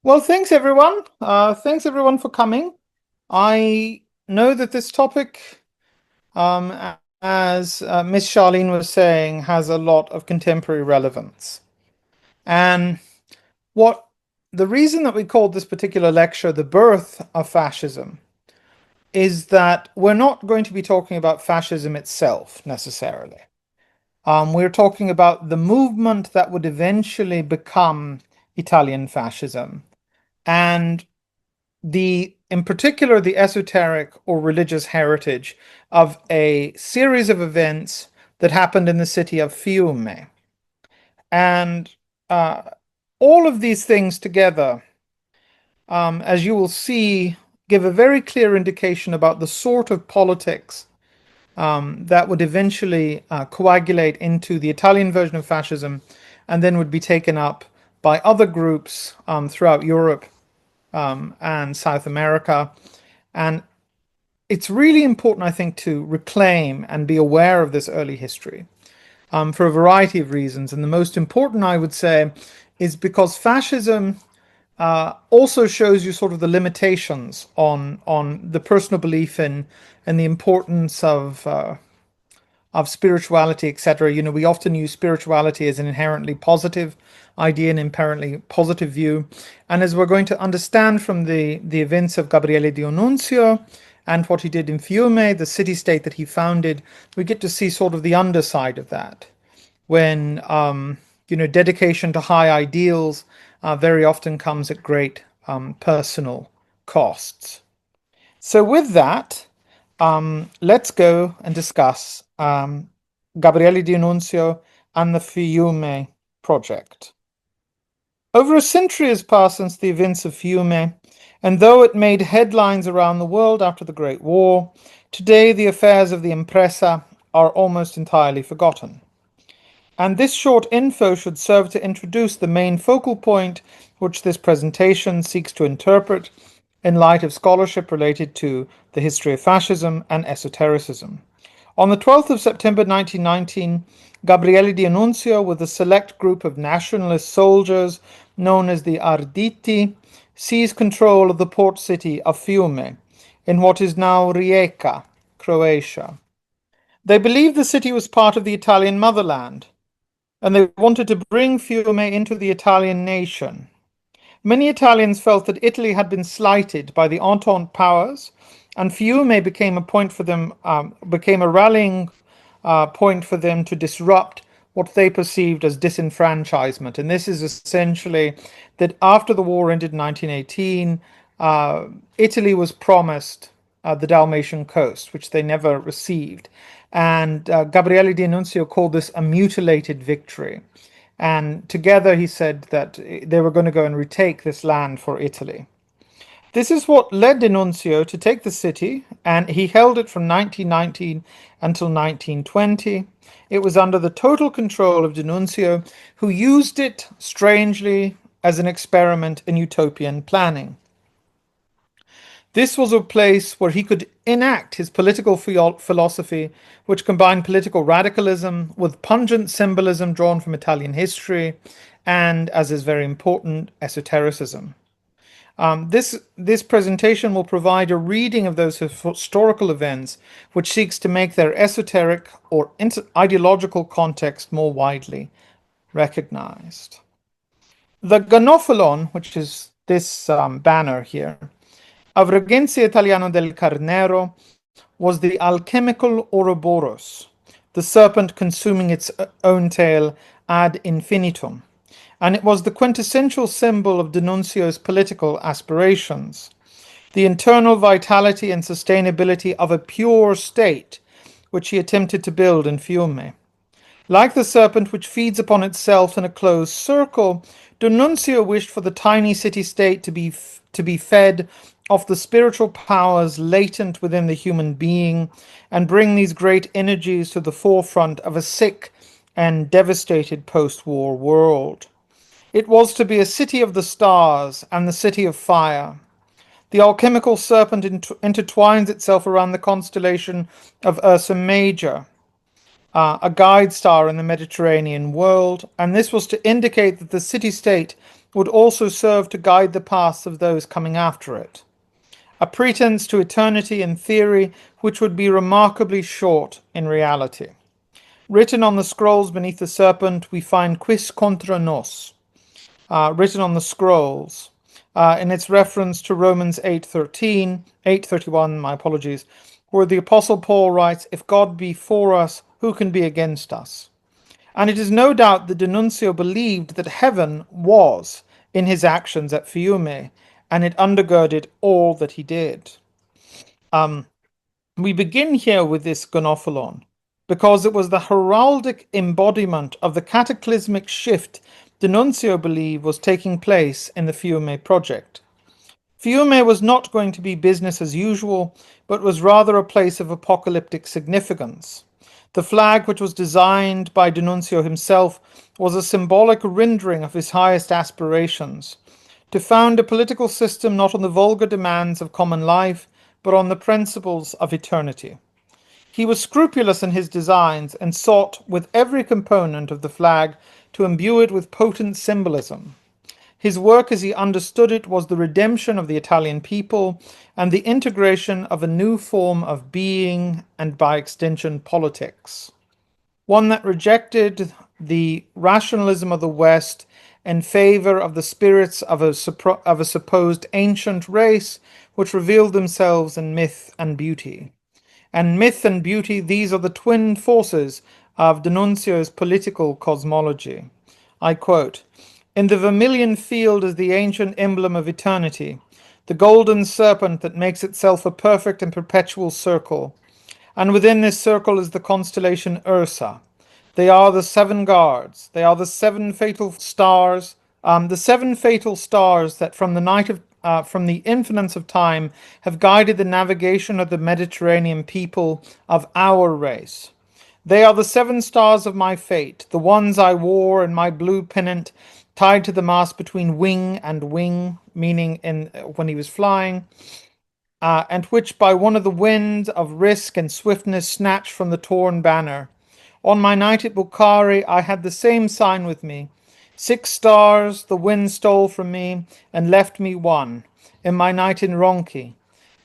Well, thanks everyone. Thanks everyone for coming. I know that this topic, as Miss Charlene was saying, has a lot of contemporary relevance. And what the reason that we called this particular lecture "The Birth of Fascism" is that we're not going to be talking about fascism itself necessarily. We're talking about the movement that would eventually become Italian fascism and in particular, the esoteric or religious heritage of a series of events that happened in the city of Fiume. And uh, all of these things together, as you will see, give a very clear indication about the sort of politics that would eventually coagulate into the Italian version of fascism and then would be taken up by other groups throughout Europe and South America. And it's really important, I think, to reclaim and be aware of this early history for a variety of reasons. And the most important, I would say, is because fascism also shows you sort of the limitations on the personal belief in and the importance of spirituality, etc. You know, we often use spirituality as an inherently positive idea, an inherently positive view. And as we're going to understand from the events of Gabriele D'Annuzio and what he did in Fiume, the city-state that he founded, we get to see sort of the underside of that, when dedication to high ideals very often comes at great personal costs. So with that, let's go and discuss Gabriele D'Annunzio and the Fiume project. Over a century has passed since the events of Fiume, and though it made headlines around the world after the Great War, today the affairs of the impresa are almost entirely forgotten. And this short info should serve to introduce the main focal point which this presentation seeks to interpret in light of scholarship related to the history of fascism and esotericism. On the 12th of September 1919, Gabriele D'Annunzio, with a select group of nationalist soldiers known as the Arditi, seized control of the port city of Fiume, in what is now Rijeka, Croatia. They believed the city was part of the Italian motherland, and they wanted to bring Fiume into the Italian nation. Many Italians felt that Italy had been slighted by the Entente powers, and Fiume became became a rallying point for them to disrupt what they perceived as disenfranchisement. And this is essentially that after the war ended in 1918, Italy was promised the Dalmatian coast, which they never received. And Gabriele D'Annunzio called this a mutilated victory. And together he said that they were going to go and retake this land for Italy. This is what led D'Annunzio to take the city, and he held it from 1919 until 1920. It was under the total control of D'Annunzio, who used it, strangely, as an experiment in utopian planning. This was a place where he could enact his political philosophy, which combined political radicalism with pungent symbolism drawn from Italian history and, as is very important, esotericism. This presentation will provide a reading of those historical events, which seeks to make their esoteric or ideological context more widely recognized. The Ganopholon, which is this banner here, of Regenzia Italiano del Carnero was the alchemical Ouroboros, the serpent consuming its own tail ad infinitum, and it was the quintessential symbol of D'Annunzio's political aspirations, the internal vitality and sustainability of a pure state, which he attempted to build in Fiume. Like the serpent which feeds upon itself in a closed circle, D'Annunzio wished for the tiny city-state to be fed off the spiritual powers latent within the human being and bring these great energies to the forefront of a sick and devastated post-war world. It was to be a city of the stars and the city of fire. The alchemical serpent intertwines itself around the constellation of Ursa Major, a guide star in the Mediterranean world, and this was to indicate that the city-state would also serve to guide the paths of those coming after it. A pretense to eternity in theory, which would be remarkably short in reality. Written on the scrolls beneath the serpent, we find quis contra nos, written on the scrolls, in its reference to Romans 8:13, 8:31, my apologies, where the Apostle Paul writes, "If God be for us, who can be against us?" And it is no doubt that D'Annunzio believed that heaven was in his actions at Fiume, and it undergirded all that he did. We begin here with this gonopholon because it was the heraldic embodiment of the cataclysmic shift D'Annunzio believed was taking place in the Fiume project. Fiume was not going to be business as usual, but was rather a place of apocalyptic significance. The flag, which was designed by D'Annunzio himself, was a symbolic rendering of his highest aspirations: to found a political system not on the vulgar demands of common life, but on the principles of eternity. He was scrupulous in his designs and sought with every component of the flag to imbue it with potent symbolism. His work as he understood it was the redemption of the Italian people and the integration of a new form of being and, by extension, politics. One that rejected the rationalism of the West in favor of the spirits of a supposed ancient race which revealed themselves in myth and beauty. And myth and beauty, these are the twin forces of D'Annunzio's political cosmology. I quote, "In the vermilion field is the ancient emblem of eternity, the golden serpent that makes itself a perfect and perpetual circle. And within this circle is the constellation Ursa. They are the seven guards. They are the seven fatal stars. The seven fatal stars that from the infinite of time have guided the navigation of the Mediterranean people of our race. They are the seven stars of my fate, the ones I wore in my blue pennant, tied to the mast between wing and wing, meaning when he was flying, and which by one of the winds of risk and swiftness snatched from the torn banner. On my night at Bukhari, I had the same sign with me. 6 stars the wind stole from me and left me one, in my night in Ronchi.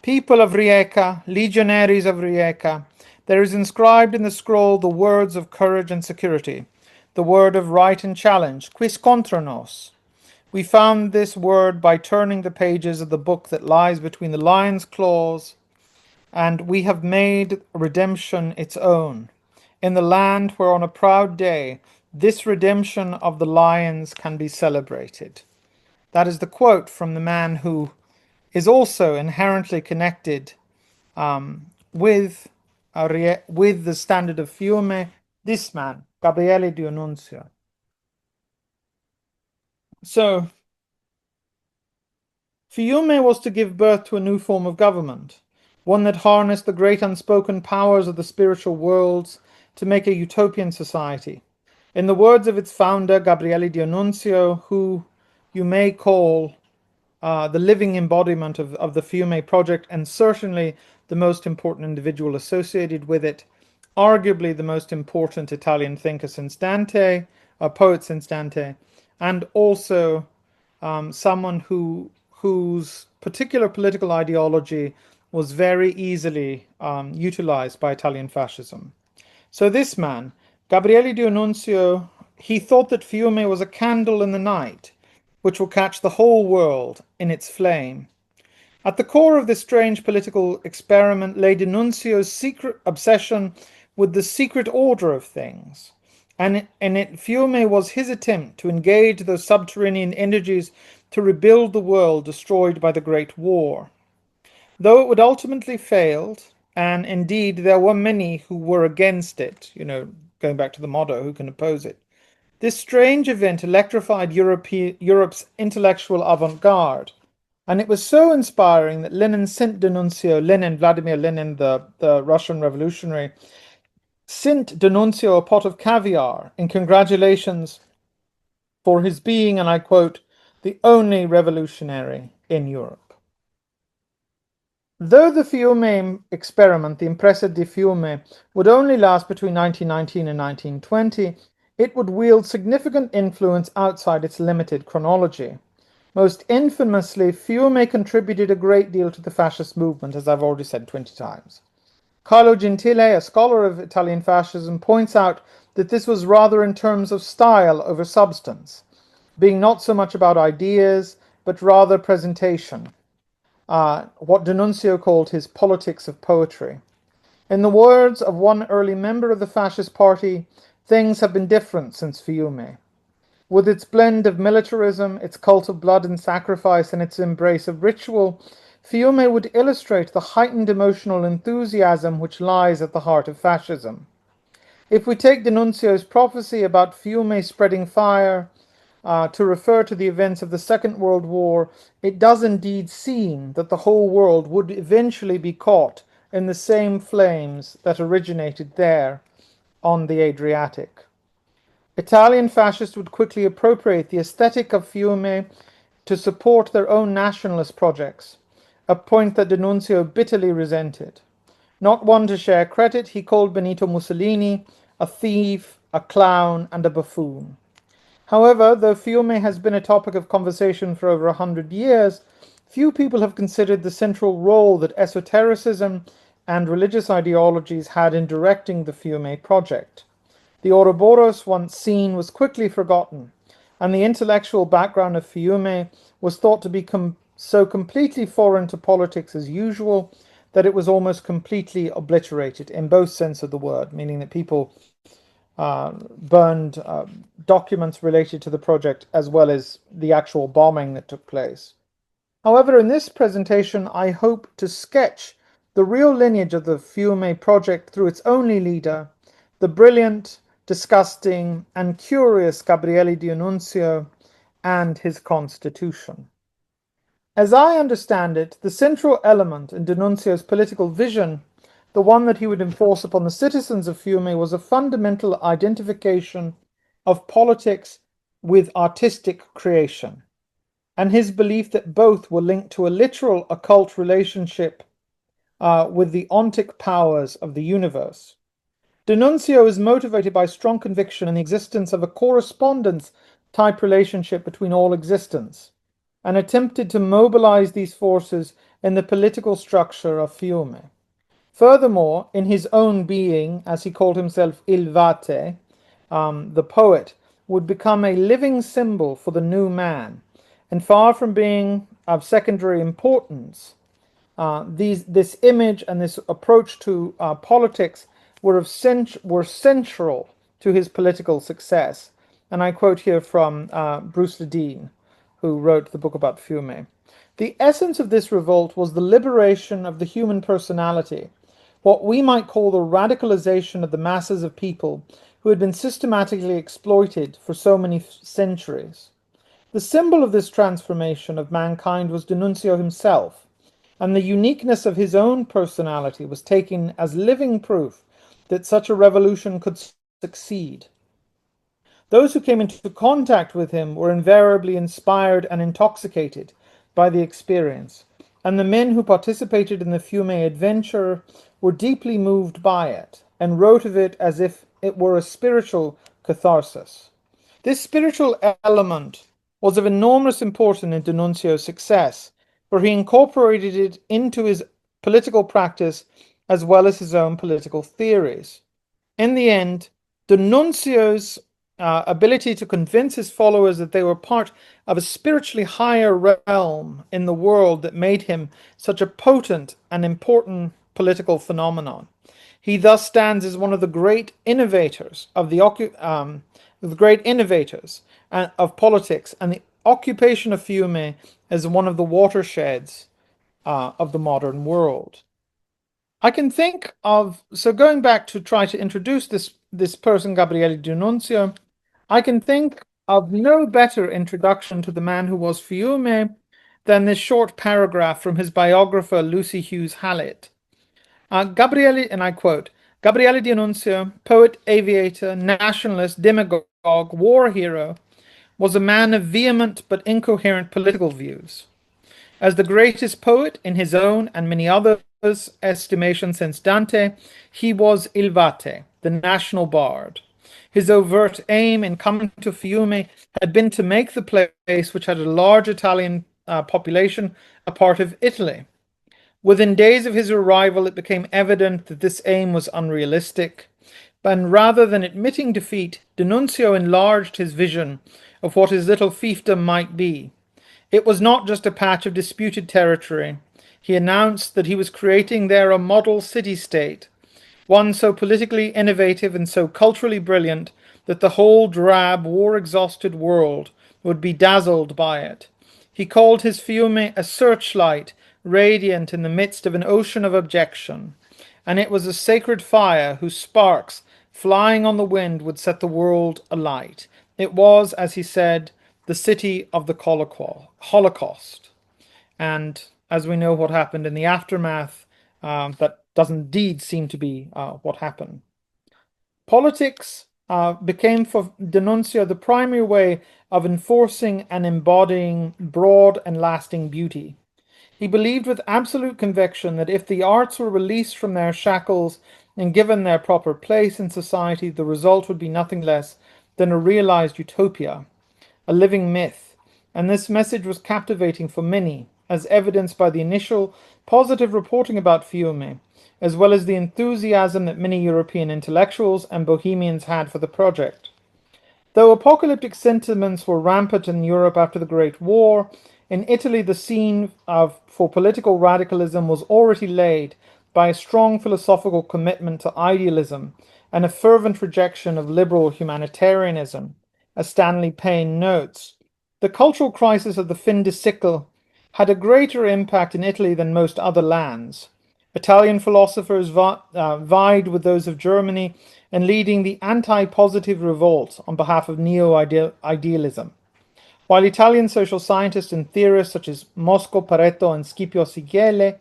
People of Rijeka, legionaries of Rijeka, there is inscribed in the scroll the words of courage and security, the word of right and challenge, quis contra nos. We found this word by turning the pages of the book that lies between the lion's claws, and we have made redemption its own, in the land where on a proud day this redemption of the lions can be celebrated." That is the quote from the man who is also inherently connected with the standard of Fiume, this man, Gabriele D'Annunzio. So, Fiume was to give birth to a new form of government, one that harnessed the great unspoken powers of the spiritual worlds to make a utopian society. In the words of its founder, Gabriele D'Annunzio, who you may call the living embodiment of the Fiume project, and certainly the most important individual associated with it, arguably the most important Italian thinker since Dante, a poet since Dante, and also someone whose particular political ideology was very easily utilized by Italian fascism. So this man, Gabriele D'Annunzio, he thought that Fiume was a candle in the night, which will catch the whole world in its flame. At the core of this strange political experiment lay D'Annunzio's secret obsession with the secret order of things. And Fiume was his attempt to engage those subterranean energies to rebuild the world destroyed by the Great War. Though it would ultimately fail, and indeed there were many who were against it, going back to the motto, who can oppose it, this strange event electrified Europe's intellectual avant-garde, and it was so inspiring that Lenin sent D'Annunzio, Vladimir Lenin, the Russian revolutionary, sent D'Annunzio a pot of caviar in congratulations for his being, and I quote, "the only revolutionary in Europe." Though the Fiume experiment, the Impresa di Fiume, would only last between 1919 and 1920, it would wield significant influence outside its limited chronology. Most infamously, Fiume contributed a great deal to the fascist movement, as I've already said 20 times. Carlo Gentile, a scholar of Italian fascism, points out that this was rather in terms of style over substance, being not so much about ideas, but rather presentation, what D'Annunzio called his politics of poetry. In the words of one early member of the fascist party, things have been different since Fiume. With its blend of militarism, its cult of blood and sacrifice, and its embrace of ritual, Fiume would illustrate the heightened emotional enthusiasm which lies at the heart of fascism. If we take D'Annunzio's prophecy about Fiume spreading fire to refer to the events of the Second World War, it does indeed seem that the whole world would eventually be caught in the same flames that originated there on the Adriatic. Italian fascists would quickly appropriate the aesthetic of Fiume to support their own nationalist projects, a point that D'Annunzio bitterly resented. Not one to share credit, he called Benito Mussolini a thief, a clown, and a buffoon. However, though Fiume has been a topic of conversation for over 100 years, few people have considered the central role that esotericism and religious ideologies had in directing the Fiume project. The Ouroboros once seen was quickly forgotten, and the intellectual background of Fiume was thought to be so completely foreign to politics as usual that it was almost completely obliterated in both sense of the word, meaning that people burned documents related to the project as well as the actual bombing that took place. However, in this presentation, I hope to sketch the real lineage of the Fiume project through its only leader, the brilliant, disgusting, and curious Gabriele D'Annunzio and his constitution. As I understand it, the central element in D'Annunzio's political vision, the one that he would enforce upon the citizens of Fiume, was a fundamental identification of politics with artistic creation, and his belief that both were linked to a literal occult relationship with the ontic powers of the universe. D'Annunzio is motivated by strong conviction in the existence of a correspondence-type relationship between all existence, and attempted to mobilize these forces in the political structure of Fiume. Furthermore, in his own being, as he called himself Il Vate, the poet, would become a living symbol for the new man, and far from being of secondary importance, this image and this approach to politics were central to his political success. And I quote here from Bruce Ledeen, who wrote the book about Fiume. The essence of this revolt was the liberation of the human personality, what we might call the radicalization of the masses of people who had been systematically exploited for so many centuries. The symbol of this transformation of mankind was D'Annunzio himself, and the uniqueness of his own personality was taken as living proof that such a revolution could succeed. Those who came into contact with him were invariably inspired and intoxicated by the experience, and the men who participated in the Fiume adventure were deeply moved by it, and wrote of it as if it were a spiritual catharsis. This spiritual element was of enormous importance in D'Annunzio's success, for he incorporated it into his political practice as well as his own political theories. In the end, D'Annunzio's ability to convince his followers that they were part of a spiritually higher realm in the world that made him such a potent and important political phenomenon. He thus stands as one of the great innovators of of politics, and the occupation of Fiume as one of the watersheds of the modern world. I can think of, so going back to try to introduce this person, Gabriele D'Annunzio, I can think of no better introduction to the man who was Fiume than this short paragraph from his biographer, Lucy Hughes Hallett. Gabriele, and I quote, Gabriele D'Annunzio, poet, aviator, nationalist, demagogue, war hero, was a man of vehement but incoherent political views. As the greatest poet in his own and many others' estimation since Dante, he was Il Vate, the national bard. His overt aim in coming to Fiume had been to make the place, which had a large Italian population, a part of Italy. Within days of his arrival, it became evident that this aim was unrealistic, and rather than admitting defeat, D'Annunzio enlarged his vision of what his little fiefdom might be. It was not just a patch of disputed territory. He announced that he was creating there a model city-state, one so politically innovative and so culturally brilliant that the whole drab, war-exhausted world would be dazzled by it. He called his Fiume a searchlight, radiant in the midst of an ocean of objection, and it was a sacred fire whose sparks, flying on the wind, would set the world alight. It was, as he said, the city of the Holocaust. And as we know what happened in the aftermath, that does indeed seem to be what happened. Politics became for D'Annunzio the primary way of enforcing and embodying broad and lasting beauty. He believed with absolute conviction that if the arts were released from their shackles and given their proper place in society, the result would be nothing less than a realized utopia, a living myth. And this message was captivating for many, as evidenced by the initial positive reporting about Fiume, as well as the enthusiasm that many European intellectuals and bohemians had for the project. Though apocalyptic sentiments were rampant in Europe after the Great War, in Italy the scene for political radicalism was already laid by a strong philosophical commitment to idealism and a fervent rejection of liberal humanitarianism. As Stanley Payne notes, the cultural crisis of the fin de siècle had a greater impact in Italy than most other lands. Italian philosophers vied with those of Germany in leading the anti-positive revolt on behalf of neo-idealism. While Italian social scientists and theorists such as Mosco Pareto and Scipio Sichele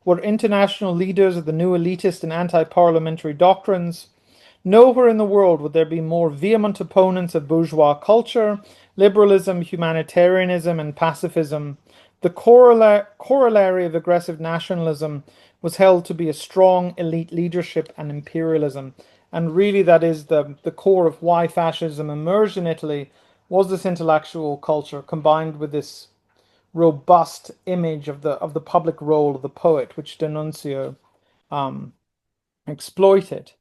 were international leaders of the new elitist and anti-parliamentary doctrines, nowhere in the world would there be more vehement opponents of bourgeois culture, liberalism, humanitarianism, and pacifism. The corollary of aggressive nationalism was held to be a strong elite leadership and imperialism. And really that is the core of why fascism emerged in Italy, was this intellectual culture combined with this robust image of the public role of the poet, which D'Annunzio exploited.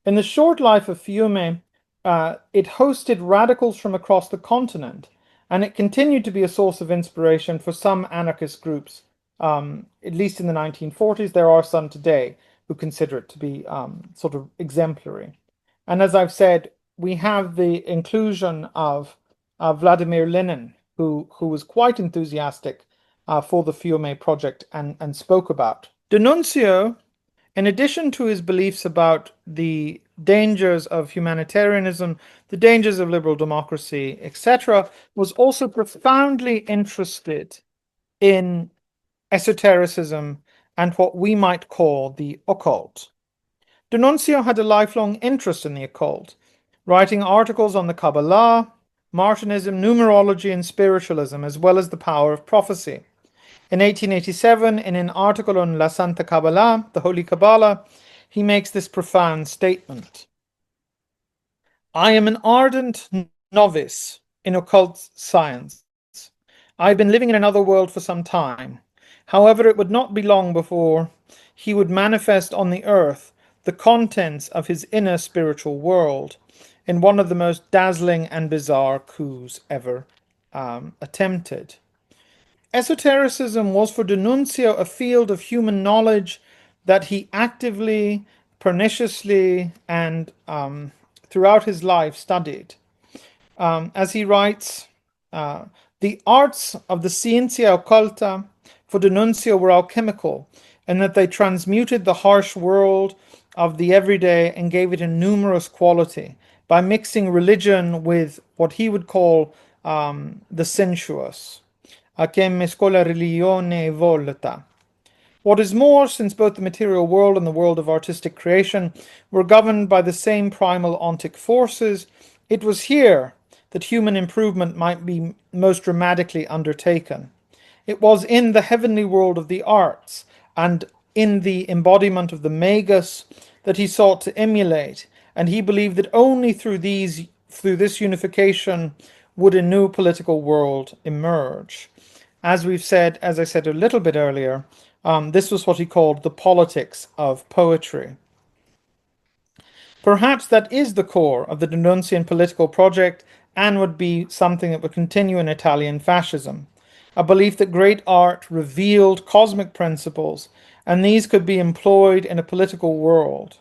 In the short life of Fiume, it hosted radicals from across the continent, and it continued to be a source of inspiration for some anarchist groups, at least in the 1940s. There are some today who consider it to be sort of exemplary. And as I've said, we have the inclusion of Vladimir Lenin, who was quite enthusiastic for the Fiume project and spoke about. D'Annunzio, in addition to his beliefs about the dangers of humanitarianism, the dangers of liberal democracy, etc., was also profoundly interested in esotericism and what we might call the occult. D'Annunzio had a lifelong interest in the occult, writing articles on the Kabbalah, Martinism, numerology, and spiritualism, as well as the power of prophecy. In 1887, in an article on La Santa Kabbalah, the Holy Kabbalah, he makes this profound statement. I am an ardent novice in occult science. I've been living in another world for some time. However, it would not be long before he would manifest on the earth the contents of his inner spiritual world in one of the most dazzling and bizarre coups ever attempted. Esotericism was for D'Annunzio a field of human knowledge that he actively, perniciously, and throughout his life studied. As he writes, the arts of the scienza occulta for D'Annunzio were alchemical, in that they transmuted the harsh world of the everyday and gave it a numerous quality by mixing religion with what he would call the sensuous. A che mescola religione e volta. What is more, since both the material world and the world of artistic creation were governed by the same primal ontic forces, it was here that human improvement might be most dramatically undertaken. It was in the heavenly world of the arts and in the embodiment of the magus that he sought to emulate, And he believed that only through this unification would a new political world emerge. As I said a little bit earlier, this was what he called the politics of poetry. Perhaps that is the core of the D'Annunzian political project and would be something that would continue in Italian fascism. A belief that great art revealed cosmic principles and these could be employed in a political world.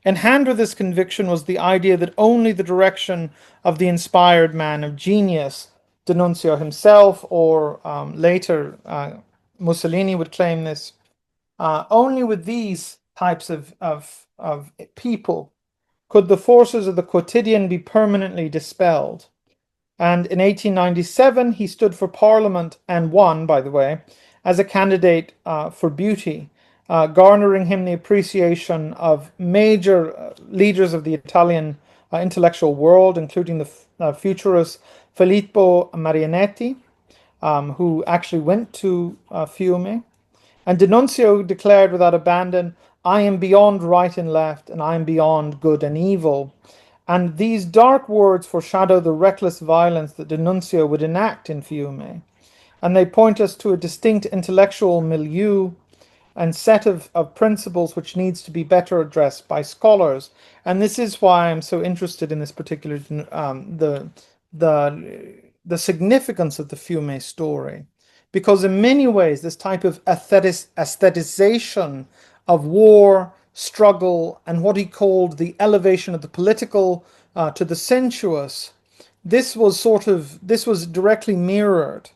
In hand with this conviction was the idea that only the direction of the inspired man of genius, D'Annunzio himself, or later Mussolini would claim this, only with these types of people could the forces of the quotidian be permanently dispelled. And in 1897, he stood for Parliament and won, by the way, as a candidate for beauty, garnering him the appreciation of major leaders of the Italian intellectual world, including the futurist Filippo Marinetti, who actually went to Fiume. And D'Annunzio declared without abandon, I am beyond right and left, and I am beyond good and evil. And these dark words foreshadow the reckless violence that D'Annunzio would enact in Fiume. And they point us to a distinct intellectual milieu and set of principles which needs to be better addressed by scholars. And this is why I'm so interested in this particular, the significance of the Fiume story. Because in many ways, this type of aestheticization of war, struggle, and what he called the elevation of the political to the sensuous, this was directly mirrored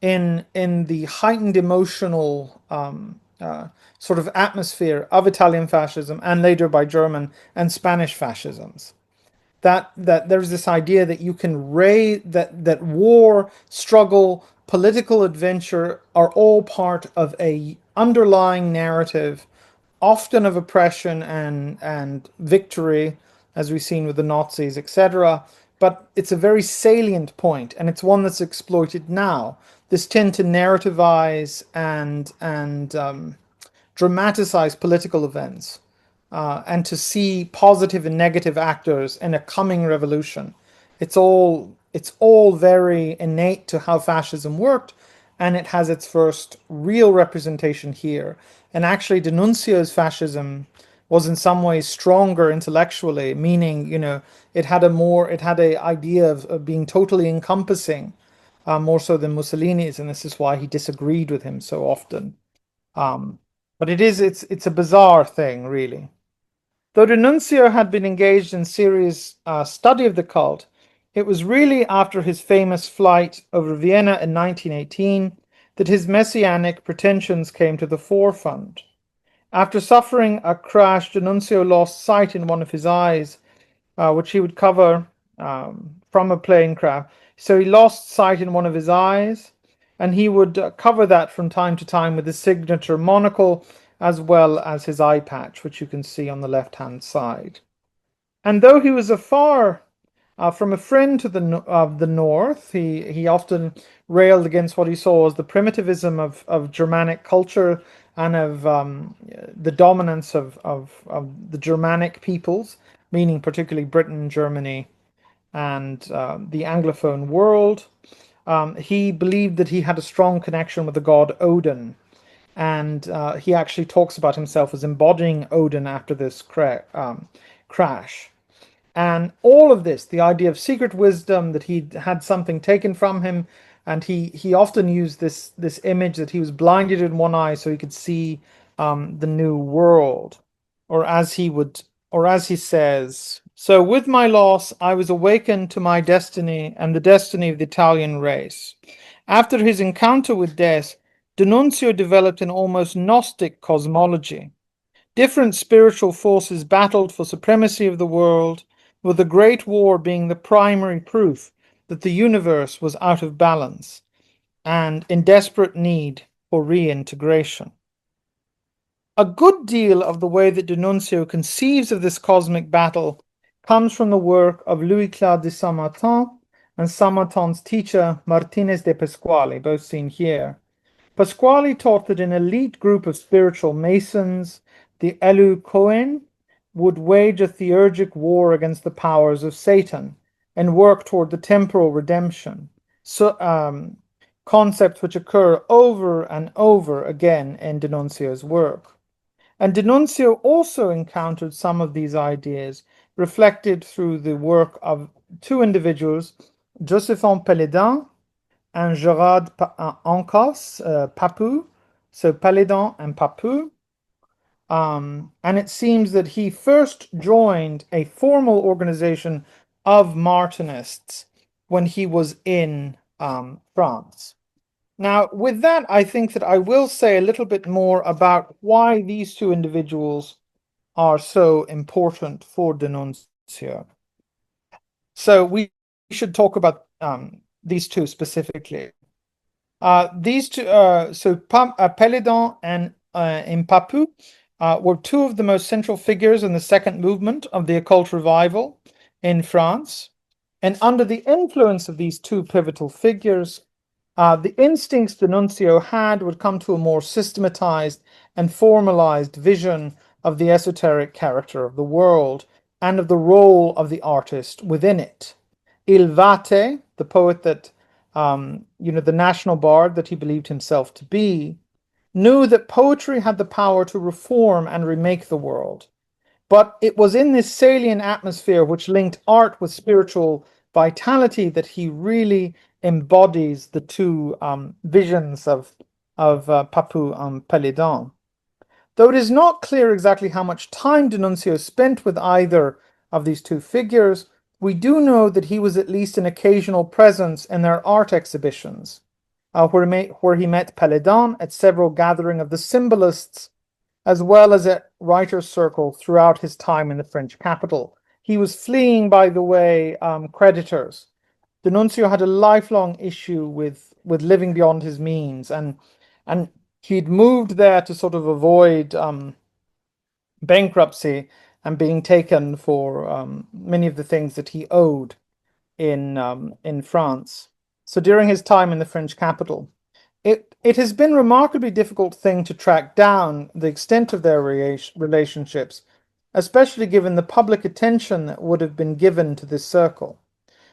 in the heightened emotional sort of atmosphere of Italian fascism and later by German and Spanish fascisms. That there's this idea that you can raise that war, struggle, political adventure are all part of a underlying narrative, often of oppression and victory, as we've seen with the Nazis, etc. But it's a very salient point, and it's one that's exploited now. This tend to narrativize and dramatize political events, and to see positive and negative actors in a coming revolution. It's all very innate to how fascism worked, and it has its first real representation here. And actually, D'Annunzio's fascism was in some ways stronger intellectually, meaning, it had a idea of being totally encompassing, more so than Mussolini's, and this is why he disagreed with him so often. But it's a bizarre thing, really. Though D'Annunzio had been engaged in serious study of the cult, it was really after his famous flight over Vienna in 1918 that his messianic pretensions came to the forefront. After suffering a crash, D'Annunzio lost sight in one of his eyes, which he would cover from a plane crash. So he lost sight in one of his eyes, and he would cover that from time to time with his signature monocle, as well as his eye patch, which you can see on the left-hand side. And though he was afar from a friend to the north, he often railed against what he saw as the primitivism of Germanic culture and of the dominance of the Germanic peoples, meaning particularly Britain, Germany, and the Anglophone world. He believed that he had a strong connection with the god Odin, and he actually talks about himself as embodying Odin after this crash. And all of this, the idea of secret wisdom, that he had something taken from him, and he often used this image that he was blinded in one eye so he could see the new world, or as he says, so with my loss, I was awakened to my destiny and the destiny of the Italian race. After his encounter with death, D'Annunzio developed an almost Gnostic cosmology. Different spiritual forces battled for supremacy of the world, with the Great War being the primary proof that the universe was out of balance and in desperate need for reintegration. A good deal of the way that D'Annunzio conceives of this cosmic battle comes from the work of Louis-Claude de Saint-Martin and Saint-Martin's teacher Martinez de Pasquale, both seen here. Pasquale taught that an elite group of spiritual masons, the Elu Cohen, would wage a theurgic war against the powers of Satan and work toward the temporal redemption. So, concepts which occur over and over again in D'Annunzio's work. And D'Annunzio also encountered some of these ideas reflected through the work of two individuals, Josephin Pélédan and Gerard Ancos, Papou, so Pélédan and Papou. And it seems that he first joined a formal organization of Martinists when he was in France. Now, with that, I think that I will say a little bit more about why these two individuals are so important for D'Annunzio. So we should talk about these two specifically. These two, Pélédan and Papou were two of the most central figures in the second movement of the occult revival in France. And under the influence of these two pivotal figures, the instincts D'Annunzio had would come to a more systematized and formalized vision of the esoteric character of the world and of the role of the artist within it. Il Vate, the poet that, the national bard that he believed himself to be, knew that poetry had the power to reform and remake the world. But it was in this salient atmosphere which linked art with spiritual vitality that he really embodies the two visions of Papou and Pélédan. Though it is not clear exactly how much time D'Annunzio spent with either of these two figures, we do know that he was at least an occasional presence in their art exhibitions, where he met Pélédan at several gatherings of the symbolists, as well as at writers' circle throughout his time in the French capital. He was fleeing, by the way, creditors. D'Annunzio had a lifelong issue with living beyond his means, and he'd moved there to sort of avoid bankruptcy and being taken for many of the things that he owed in France. So during his time in the French capital, it has been a remarkably difficult thing to track down the extent of their relationships, especially given the public attention that would have been given to this circle.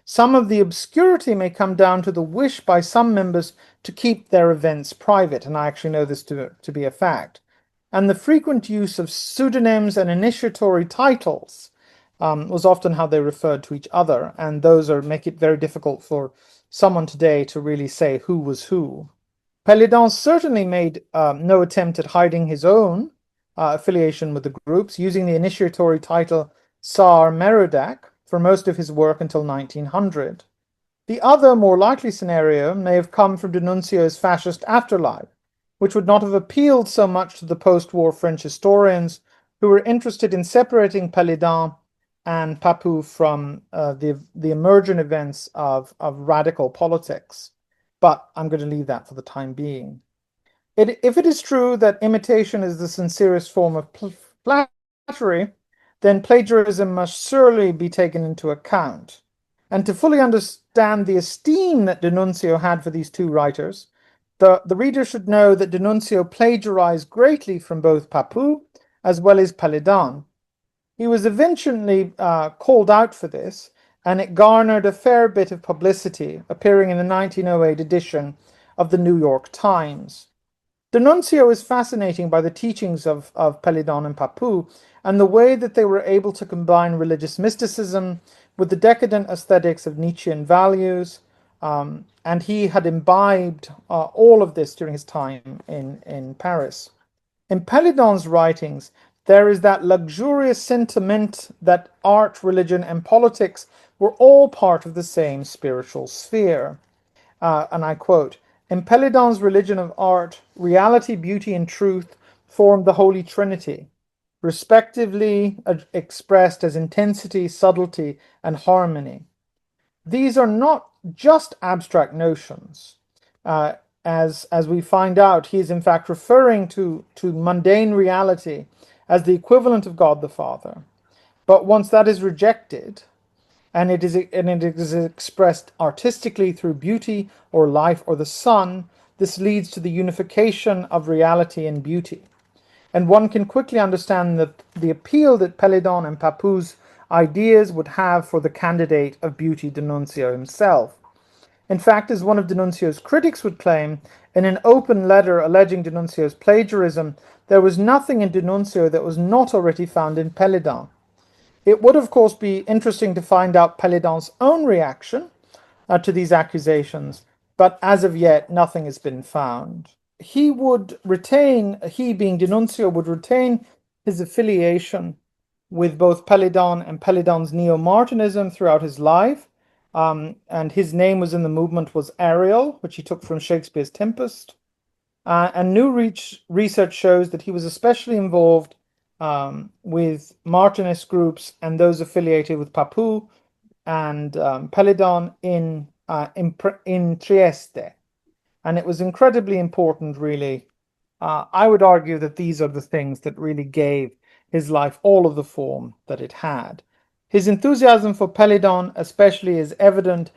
Some of the obscurity may come down to the wish by some members to keep their events private, and I actually know this to be a fact. And the frequent use of pseudonyms and initiatory titles was often how they referred to each other, and those make it very difficult for someone today to really say who was who. Pélédan certainly made no attempt at hiding his own affiliation with the groups, using the initiatory title Tsar Merodach for most of his work until 1900. The other, more likely scenario may have come from D'Annunzio's fascist afterlife, which would not have appealed so much to the post-war French historians who were interested in separating Pélédan and Papou from the emergent events of radical politics. But I'm going to leave that for the time being. If it is true that imitation is the sincerest form of flattery, then plagiarism must surely be taken into account. And to fully understand the esteem that D'Annunzio had for these two writers, the reader should know that D'Annunzio plagiarized greatly from both Papou as well as Pélédan. He was eventually called out for this, and it garnered a fair bit of publicity, appearing in the 1908 edition of the New York Times. D'Annunzio is fascinating by the teachings of Pélédan and Papou and the way that they were able to combine religious mysticism with the decadent aesthetics of Nietzschean values, and he had imbibed all of this during his time in Paris. In Pélédan's writings, there is that luxurious sentiment that art, religion, and politics were all part of the same spiritual sphere. And I quote, "In Pélédan's religion of art, reality, beauty, and truth formed the Holy Trinity, respectively expressed as intensity, subtlety, and harmony. These are not just abstract notions. As we find out, he is in fact referring to mundane reality as the equivalent of God the Father. But once that is rejected, and it is expressed artistically through beauty or life or the sun, this leads to the unification of reality and beauty. and one can quickly understand that the appeal that Pelidon and Papou's ideas would have for the candidate of beauty, D'Annunzio himself. In fact, as one of D'Annunzio's critics would claim, in an open letter alleging D'Annunzio's plagiarism, there was nothing in D'Annunzio that was not already found in Pelidon. It would, of course, be interesting to find out Pelidon's own reaction to these accusations, but as of yet, nothing has been found. He being D'Annunzio, would retain his affiliation with both Pelidon and Pelidon's Neo-Martinism throughout his life. And his name was in the movement was Ariel, which he took from Shakespeare's Tempest. And new research shows that he was especially involved with Martinist groups and those affiliated with Papou and Pelidon in Trieste. And it was incredibly important, really. I would argue that these are the things that really gave his life all of the form that it had. His enthusiasm for Pelidon especially is evident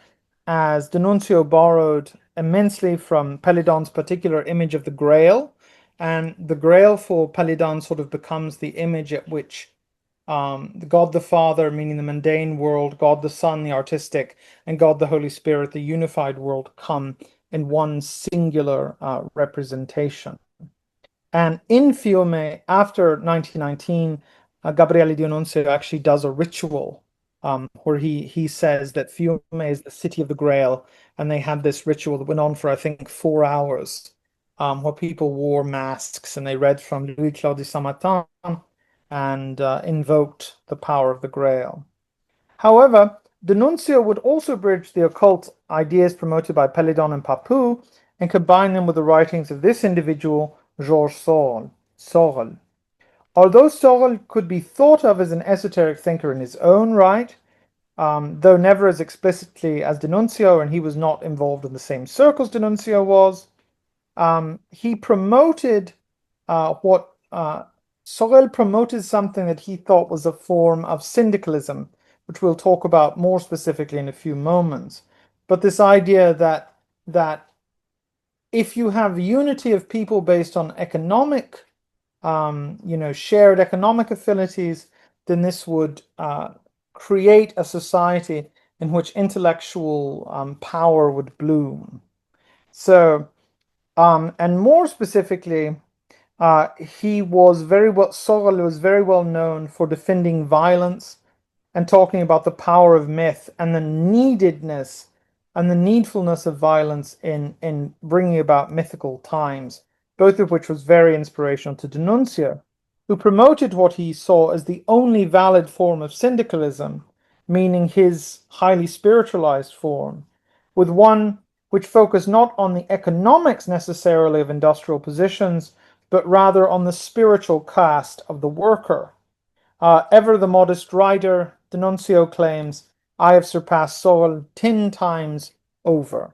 as D'Annunzio borrowed immensely from Pelidon's particular image of the Grail. And the Grail for Pelidon sort of becomes the image at which God the Father, meaning the mundane world, God the Son, the artistic, and God the Holy Spirit, the unified world, come in one singular representation. And in Fiume, after 1919, Gabriele D'Annunzio actually does a ritual where he says that Fiume is the city of the Grail, and they had this ritual that went on for, I think, 4 hours, where people wore masks and they read from Louis Claude de Saint-Martin and invoked the power of the Grail. However, D'Annunzio would also bridge the occult ideas promoted by Pelidon and Papou and combine them with the writings of this individual, Georges Sorel. Although Sorel could be thought of as an esoteric thinker in his own right, though never as explicitly as D'Annunzio, and he was not involved in the same circles D'Annunzio was, he promoted Sorel promoted something that he thought was a form of syndicalism, which we'll talk about more specifically in a few moments. But this idea that if you have unity of people based on economic, shared economic affinities, then this would create a society in which intellectual power would bloom. So, and more specifically, Sorel was very well known for defending violence and talking about the power of myth and the neededness and the needfulness of violence in bringing about mythical times, both of which was very inspirational to D'Annunzio, who promoted what he saw as the only valid form of syndicalism, meaning his highly spiritualized form, with one which focused not on the economics necessarily of industrial positions, but rather on the spiritual caste of the worker. Ever the modest writer, D'Annunzio claims, I have surpassed Sorel 10 times over.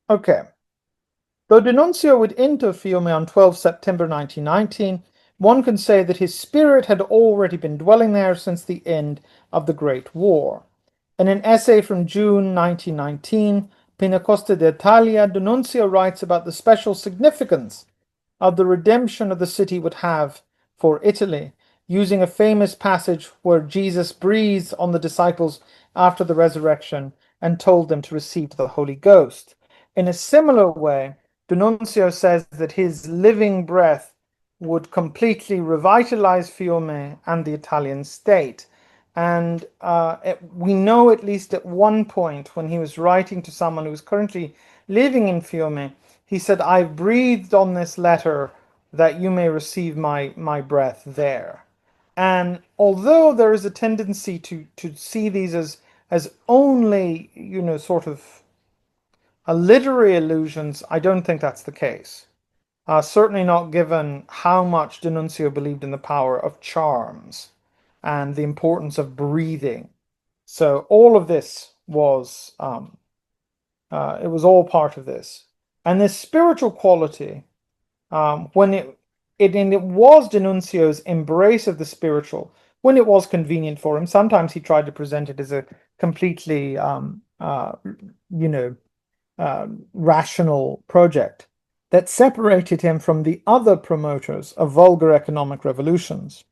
Okay. Though D'Annunzio would enter Fiume on 12 September 1919, one can say that his spirit had already been dwelling there since the end of the Great War. In an essay from June 1919, Pina Costa d'Italia, D'Annunzio writes about the special significance of the redemption of the city would have for Italy, using a famous passage where Jesus breathed on the disciples after the resurrection and told them to receive the Holy Ghost. In a similar way, D'Annunzio says that his living breath would completely revitalize Fiume and the Italian state. And we know at least at one point when he was writing to someone who was currently living in Fiume, he said, I've breathed on this letter that you may receive my breath there. And although there is a tendency to see these as only, sort of a literary allusions, I don't think that's the case. Certainly not given how much D'Annunzio believed in the power of charms and the importance of breathing. So all of this was, it was all part of this. And this spiritual quality, when it was D'Annunzio's embrace of the spiritual, when it was convenient for him. Sometimes he tried to present it as a completely, rational project. that separated him from the other promoters of vulgar economic revolutions.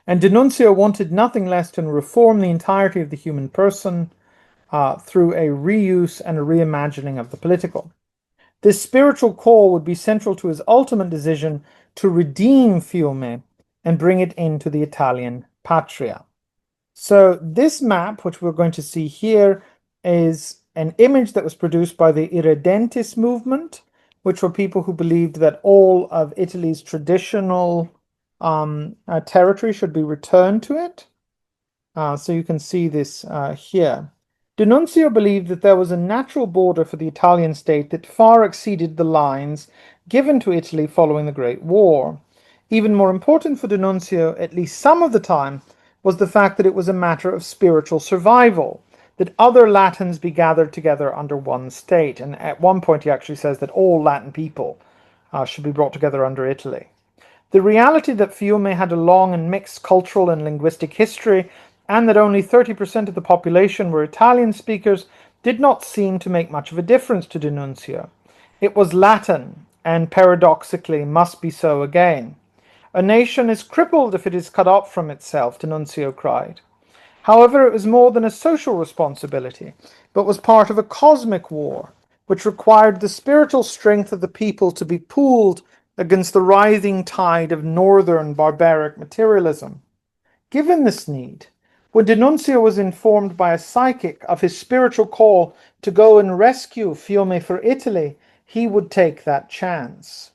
And D'Annunzio wanted nothing less than reform the entirety of the human person through a reuse and a reimagining of the political. This spiritual call would be central to his ultimate decision to redeem Fiume and bring it into the Italian patria. So this map, which we're going to see here, is an image that was produced by the Irredentist movement, which were people who believed that all of Italy's traditional territory should be returned to it. So you can see this here. D'Annunzio believed that there was a natural border for the Italian state that far exceeded the lines given to Italy following the Great War. Even more important for D'Annunzio, at least some of the time, was the fact that it was a matter of spiritual survival, that other Latins be gathered together under one state. And at one point he actually says that all Latin people should be brought together under Italy. The reality that Fiume had a long and mixed cultural and linguistic history, and that only 30% of the population were Italian speakers, did not seem to make much of a difference to D'Annunzio. It was Latin, and paradoxically must be so again. A nation is crippled if it is cut off from itself, D'Annunzio cried. However, it was more than a social responsibility, but was part of a cosmic war, which required the spiritual strength of the people to be pooled against the rising tide of northern barbaric materialism. Given this need, when D'Annunzio was informed by a psychic of his spiritual call to go and rescue Fiume for Italy, he would take that chance.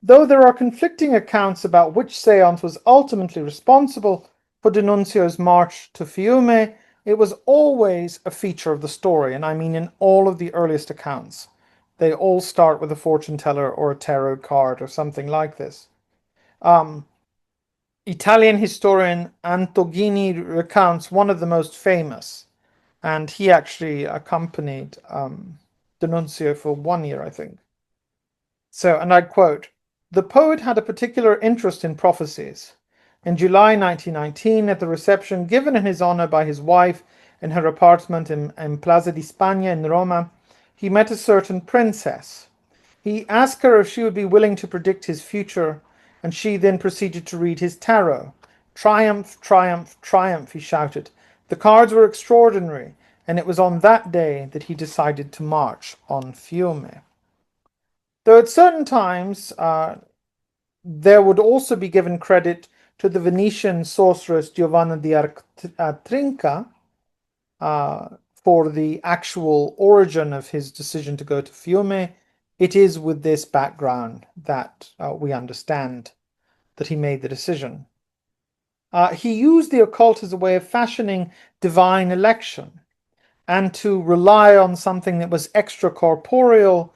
Though there are conflicting accounts about which seance was ultimately responsible for D'Annunzio's march to Fiume, it was always a feature of the story, and I mean in all of the earliest accounts. They all start with a fortune teller or a tarot card or something like this. Italian historian Antoghini recounts one of the most famous, and he actually accompanied D'Annunzio for 1 year, I think. So, and I quote, "The poet had a particular interest in prophecies. In July 1919, at the reception given in his honor by his wife in her apartment in Plaza di Spagna in Roma, he met a certain princess. He asked her if she would be willing to predict his future, and she then proceeded to read his tarot. Triumph, triumph, triumph, he shouted. The cards were extraordinary, and it was on that day that he decided to march on Fiume." Though at certain times there would also be given credit to the Venetian sorceress Giovanna di Trinca for the actual origin of his decision to go to Fiume, it is with this background that we understand that he made the decision. He used the occult as a way of fashioning divine election and to rely on something that was extracorporeal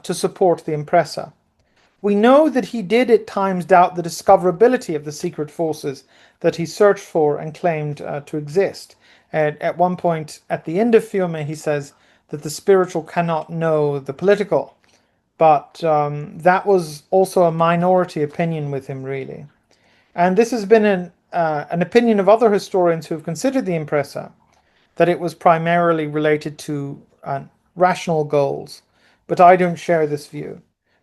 to support the impressa. We know that he did at times doubt the discoverability of the secret forces that he searched for and claimed to exist. And at one point, at the end of Fiume, he says that the spiritual cannot know the political. But that was also a minority opinion with him, really. And this has been an opinion of other historians who have considered the impressa, that it was primarily related to rational goals. But I don't share this view.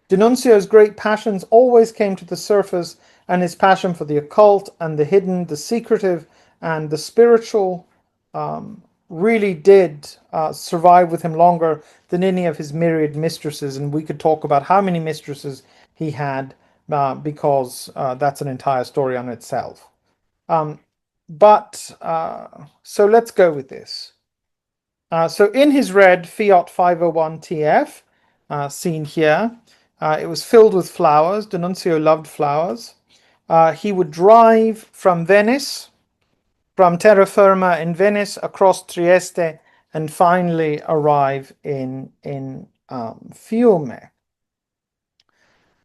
D'Annunzio's great passions always came to the surface, and his passion for the occult and the hidden, the secretive and the spiritual really did survive with him longer than any of his myriad mistresses. And we could talk about how many mistresses he had because that's an entire story on itself. So let's go with this. So in his red Fiat 501 TF, seen here, it was filled with flowers. D'Annunzio loved flowers. He would drive from Venice, from terraferma in Venice, across Trieste, and finally arrive in Fiume.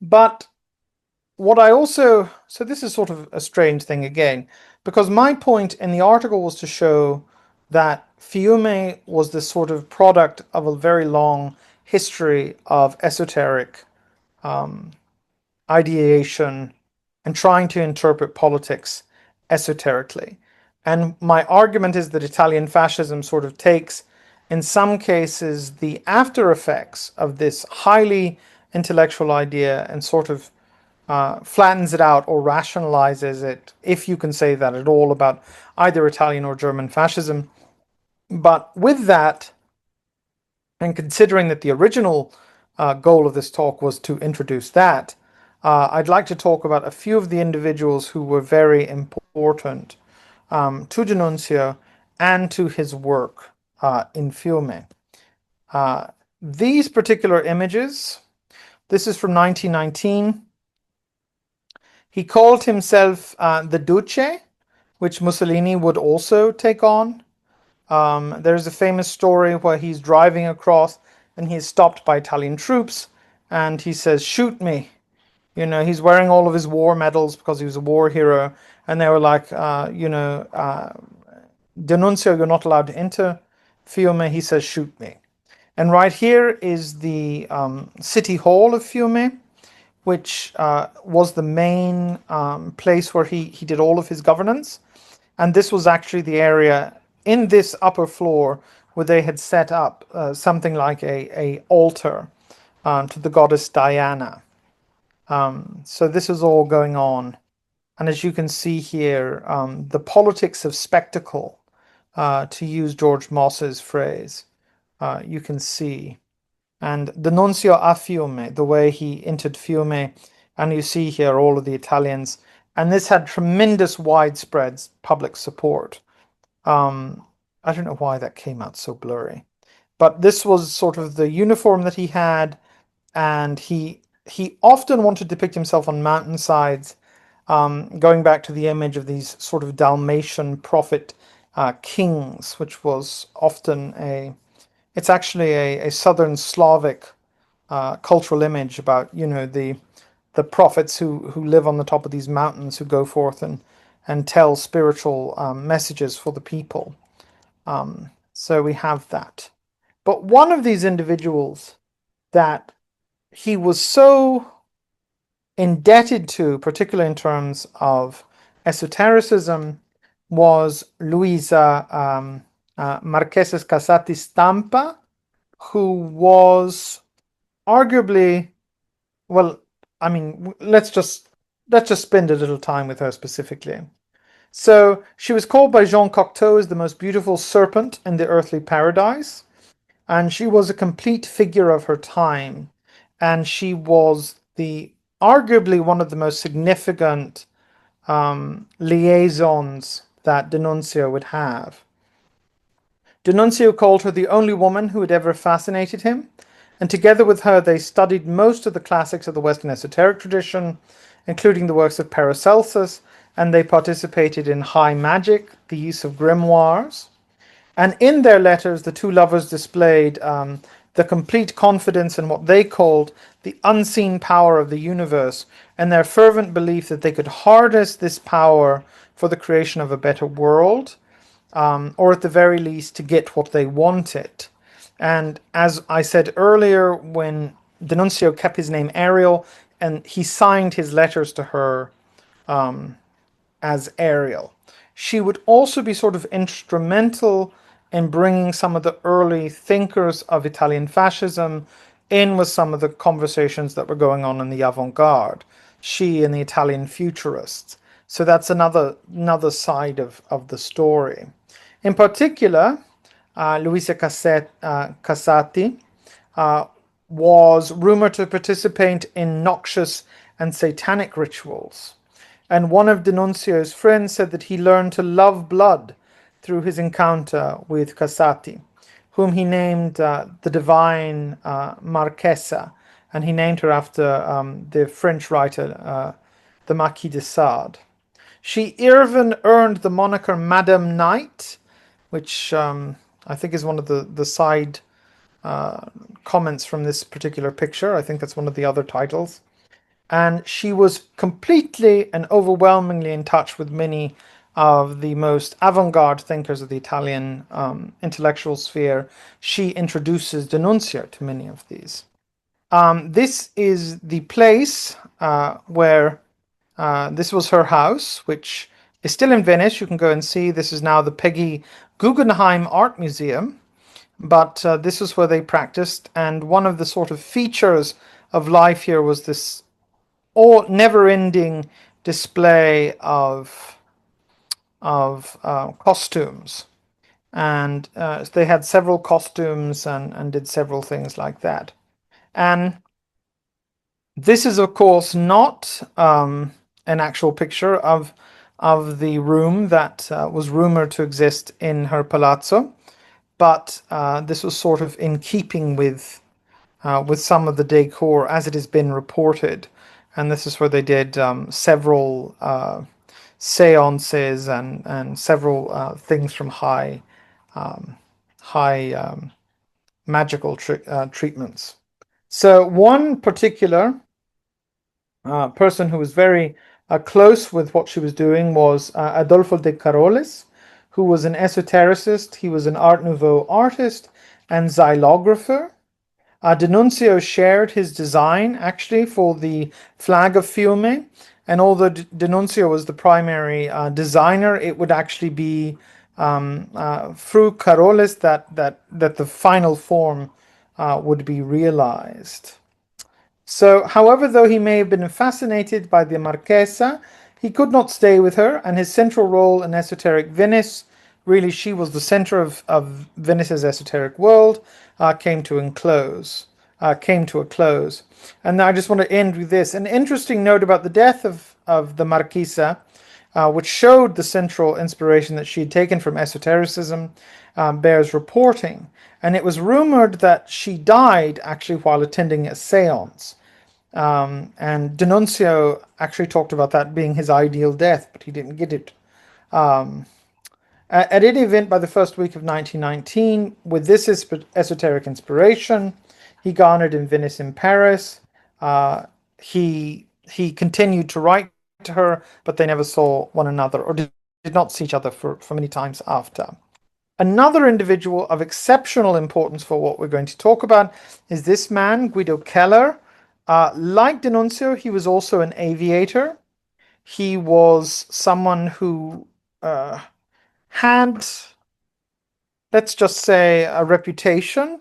But what I also, so this is sort of a strange thing again, because my point in the article was to show that Fiume was this sort of product of a very long history of esoteric ideation and trying to interpret politics esoterically. And my argument is that Italian fascism sort of takes in some cases, the after effects of this highly intellectual idea and sort of flattens it out or rationalizes it, if you can say that at all, about either Italian or German fascism. But with that, and considering that the original goal of this talk was to introduce that, I'd like to talk about a few of the individuals who were very important to D'Annunzio and to his work in Fiume. These particular images, this is from 1919. He called himself the Duce, which Mussolini would also take on. There's a famous story where he's driving across and he's stopped by Italian troops and he says, "Shoot me." You know, he's wearing all of his war medals because he was a war hero. And they were like, D'Annunzio, you're not allowed to enter Fiume. He says, "Shoot me." And right here is the city hall of Fiume, which was the main place where he did all of his governance. And this was actually the area in this upper floor where they had set up something like a altar to the goddess Diana. So this is all going on. And as you can see here, the politics of spectacle, to use George Moss's phrase, you can see. And D'Annunzio a Fiume, the way he entered Fiume, and you see here all of the Italians. And this had tremendous widespread public support. I don't know why that came out so blurry. But this was sort of the uniform that he had, and he often wanted to depict himself on mountainsides, going back to the image of these sort of Dalmatian prophet kings, which was often it's actually a southern Slavic cultural image about, you know, the prophets who live on the top of these mountains, who go forth and tell spiritual messages for the people. So we have that. But one of these individuals that he was so indebted to, particularly in terms of esotericism, was Luisa Marchesa Casati Stampa, who was arguably, well, I mean, let's just spend a little time with her specifically. So she was called by Jean Cocteau as the most beautiful serpent in the earthly paradise, and she was a complete figure of her time, and she was arguably one of the most significant liaisons that D'Annunzio would have. D'Annunzio called her the only woman who had ever fascinated him, and together with her they studied most of the classics of the Western esoteric tradition, including the works of Paracelsus, and they participated in high magic, the use of grimoires. And in their letters, the two lovers displayed the complete confidence in what they called the unseen power of the universe, and their fervent belief that they could harness this power for the creation of a better world, or at the very least to get what they wanted. And as I said earlier, when D'Annunzio kept his name Ariel, and he signed his letters to her as Ariel, she would also be sort of instrumental in bringing some of the early thinkers of Italian fascism in with some of the conversations that were going on in the avant-garde, she and the Italian futurists. So that's another side of the story. In particular, Luisa Casati was rumored to participate in noxious and satanic rituals. And one of D'Annunzio's friends said that he learned to love blood through his encounter with Casati, whom he named the divine Marchesa, and he named her after the French writer, the Marquis de Sade. She even earned the moniker Madame Night, which I think is one of the side comments from this particular picture. I think that's one of the other titles. And she was completely and overwhelmingly in touch with many of the most avant-garde thinkers of the Italian intellectual sphere. She introduces D'Annunzio to many of these. This is the place where this was her house, which is still in Venice. You can go and see. This is now the Peggy Guggenheim Art Museum. but this was where they practiced. And one of the sort of features of life here was this all never-ending display of costumes, and they had several costumes and did several things like that. And this is, of course, not an actual picture of the room that was rumored to exist in her palazzo, but this was sort of in keeping with some of the decor as it has been reported. And this is where they did several seances and several things from high magical treatments. So one particular person who was very close with what she was doing was Adolfo de Carolis, who was an esotericist. He was an Art Nouveau artist and xylographer. D'Annunzio shared his design actually for the flag of Fiume, and although D'Annunzio was the primary designer, it would actually be through Carolis that the final form would be realized. So, however, though he may have been fascinated by the Marchesa, he could not stay with her, and his central role in esoteric Venice, really she was the center of Venice's esoteric world, came to a close. And I just want to end with this. An interesting note about the death of the Marchesa, which showed the central inspiration that she had taken from esotericism, bears reporting. And it was rumored that she died actually while attending a seance. And D'Annunzio actually talked about that being his ideal death, but he didn't get it. At any event, by the first week of 1919, with this esoteric inspiration, he garnered in Venice and Paris. He continued to write to her, but they never saw one another or did not see each other for many times after. Another individual of exceptional importance for what we're going to talk about is this man, Guido Keller. Like D'Annunzio, he was also an aviator. He was someone who had, let's just say, a reputation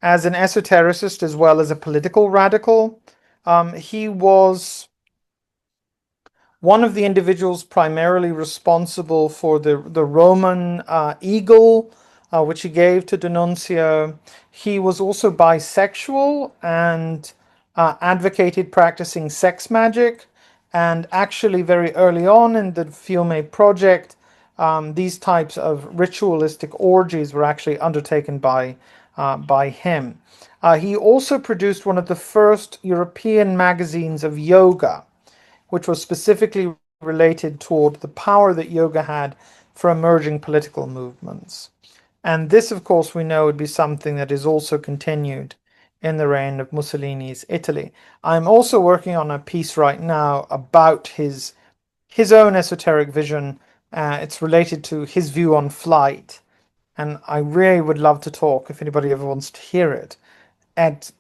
as an esotericist as well as a political radical. He was one of the individuals primarily responsible for the Roman eagle, which he gave to D'Annunzio. He was also bisexual and advocated practicing sex magic. And actually, very early on in the Fiume project, these types of ritualistic orgies were actually undertaken by him. He also produced one of the first European magazines of yoga, which was specifically related toward the power that yoga had for emerging political movements. And this, of course, we know would be something that is also continued in the reign of Mussolini's Italy. I'm also working on a piece right now about his own esoteric vision. It's related to his view on flight. And I really would love to talk, if anybody ever wants to hear it. And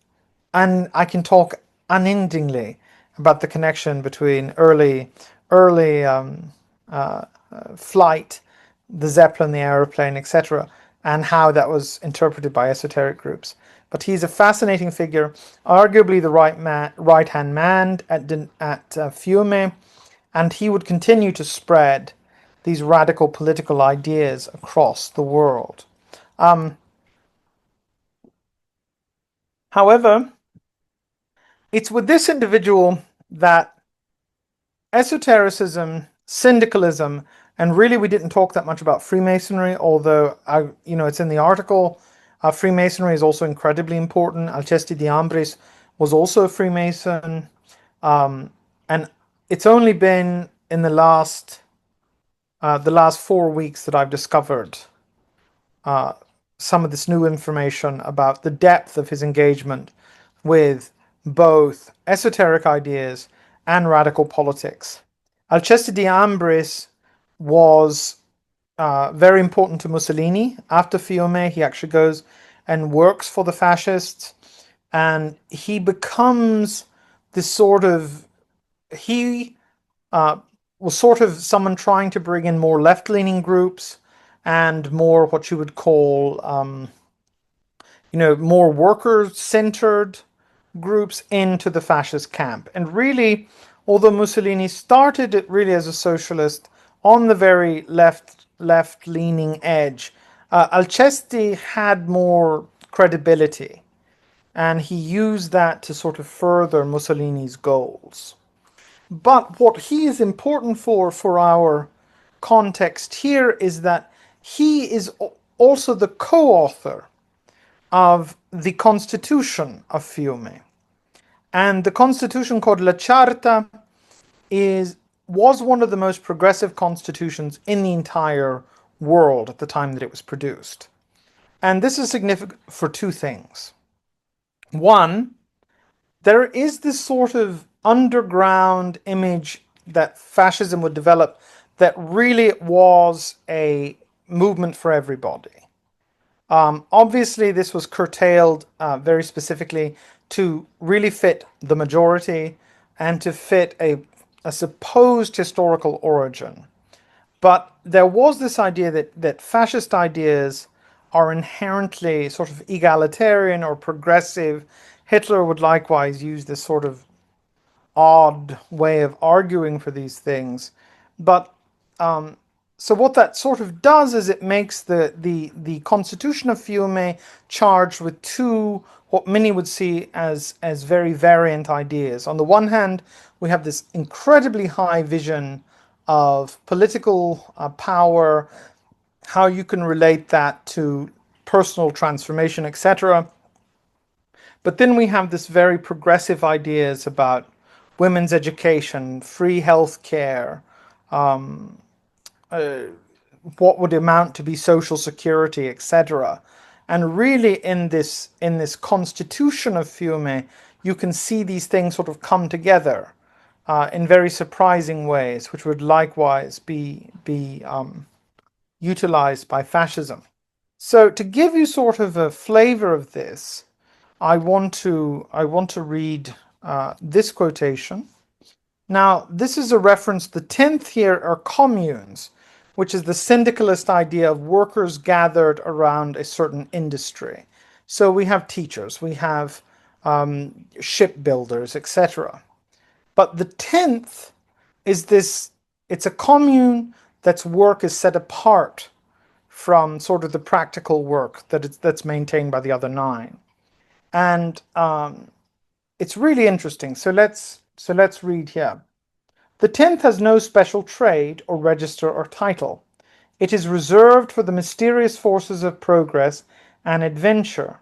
I can talk unendingly about the connection between early flight, the Zeppelin, the aeroplane, etc., and how that was interpreted by esoteric groups. But he's a fascinating figure, arguably the right-hand man at Fiume, and he would continue to spread these radical political ideas across the world. However, it's with this individual that esotericism, syndicalism, and really we didn't talk that much about Freemasonry, although it's in the article. Freemasonry is also incredibly important. Alcesti di Ambris was also a Freemason, and it's only been in the last 4 weeks that I've discovered some of this new information about the depth of his engagement with both esoteric ideas and radical politics. Alcesti di Ambris was very important to Mussolini. After Fiume, he actually goes and works for the fascists, and he becomes this sort of, he was sort of someone trying to bring in more left-leaning groups and more what you would call more worker-centered groups into the fascist camp. And really, although Mussolini started it really as a socialist on the very left-leaning edge, Alcesti had more credibility, and he used that to sort of further Mussolini's goals. But what he is important for our context here is that he is also the co-author of the Constitution of Fiume. And the constitution called La Charta was one of the most progressive constitutions in the entire world at the time that it was produced. And this is significant for two things. One, there is this sort of underground image that fascism would develop that really it was a movement for everybody. Obviously, this was curtailed very specifically to really fit the majority and to fit a supposed historical origin. But there was this idea that fascist ideas are inherently sort of egalitarian or progressive. Hitler would likewise use this sort of odd way of arguing for these things. But so what that sort of does is it makes the Constitution of Fiume charged with two, what many would see as very variant ideas. On the one hand, we have this incredibly high vision of political power, how you can relate that to personal transformation, etc. But then we have this very progressive ideas about women's education, free health care, what would amount to be social security, etc. And really in this constitution of Fiume, you can see these things sort of come together in very surprising ways, which would likewise be utilized by fascism. So to give you sort of a flavor of this, I want to read this quotation. Now, this is a reference. The 10th here are communes, which is the syndicalist idea of workers gathered around a certain industry. So we have teachers, we have shipbuilders, etc. But the 10th is this, it's a commune that's work is set apart from sort of the practical work that's maintained by the other 9. And it's really interesting. So let's read here. The 10th has no special trade or register or title. It is reserved for the mysterious forces of progress and adventure.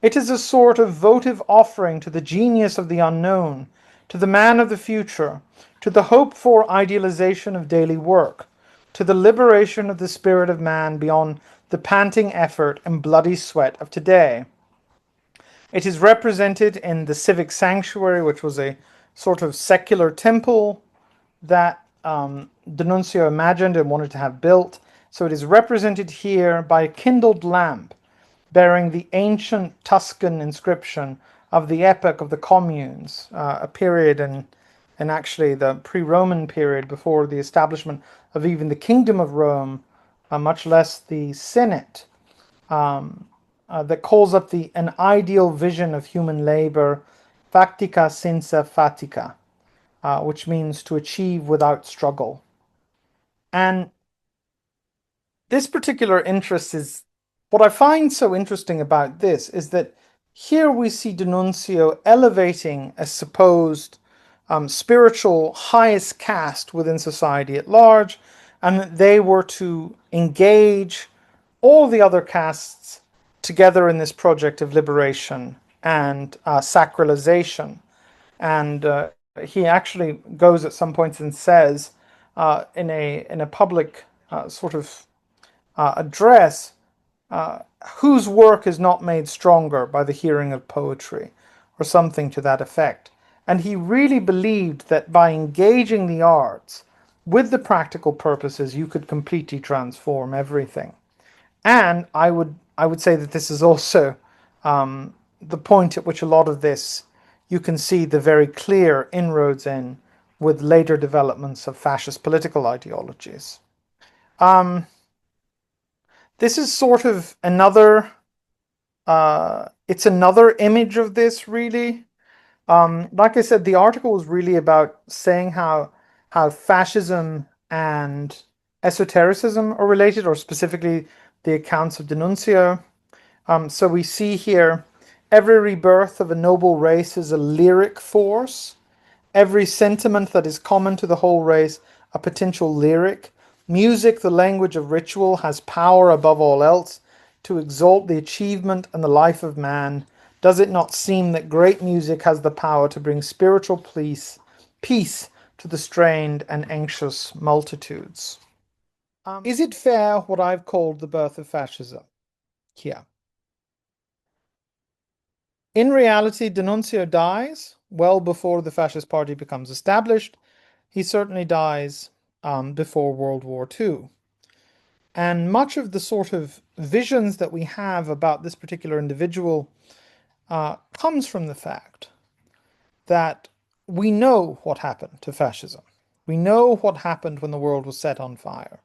It is a sort of votive offering to the genius of the unknown, to the man of the future, to the hoped-for idealization of daily work, to the liberation of the spirit of man beyond the panting effort and bloody sweat of today. It is represented in the civic sanctuary, which was a sort of secular temple that D'Annunzio imagined and wanted to have built. So it is represented here by a kindled lamp bearing the ancient Tuscan inscription of the epoch of the communes, a period in actually the pre-Roman period before the establishment of even the Kingdom of Rome, much less the Senate, that calls up an ideal vision of human labor, factica senza fatica, which means to achieve without struggle. And this particular interest is, what I find so interesting about this is that here we see D'Annunzio elevating a supposed spiritual highest caste within society at large, and that they were to engage all the other castes together in this project of liberation and sacralization. And he actually goes at some points and says in a public sort of address, whose work is not made stronger by the hearing of poetry, or something to that effect. And he really believed that by engaging the arts with the practical purposes, you could completely transform everything. And I would say that this is also the point at which a lot of this, you can see the very clear inroads in with later developments of fascist political ideologies. This is sort of another It's another image of this, really. Like I said, the article was really about saying how fascism and esotericism are related, or specifically the accounts of D'Annunzio. So we see here every rebirth of a noble race is a lyric force. Every sentiment that is common to the whole race, a potential lyric. Music, the language of ritual, has power above all else to exalt the achievement and the life of man. Does it not seem that great music has the power to bring spiritual peace to the strained and anxious multitudes? Is it fair what I've called the birth of fascism here? In reality, D'Annunzio dies well before the fascist party becomes established. He certainly dies before World War II. And much of the sort of visions that we have about this particular individual comes from the fact that we know what happened to fascism. We know what happened when the world was set on fire.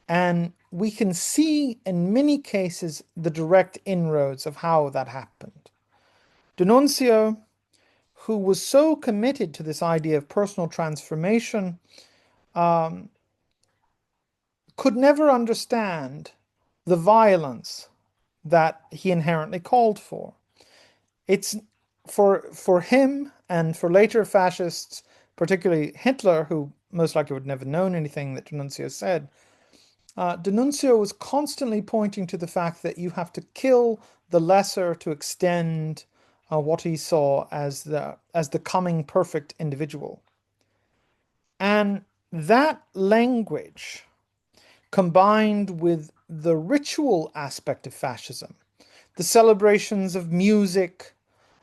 And we can see in many cases the direct inroads of how that happened. D'Annunzio, who was so committed to this idea of personal transformation, could never understand the violence that he inherently called for. It's for him and for later fascists, particularly Hitler, who most likely would never known anything that D'Annunzio said. D'Annunzio was constantly pointing to the fact that you have to kill the lesser to extend what he saw as the coming perfect individual. And that language, combined with the ritual aspect of fascism, the celebrations of music,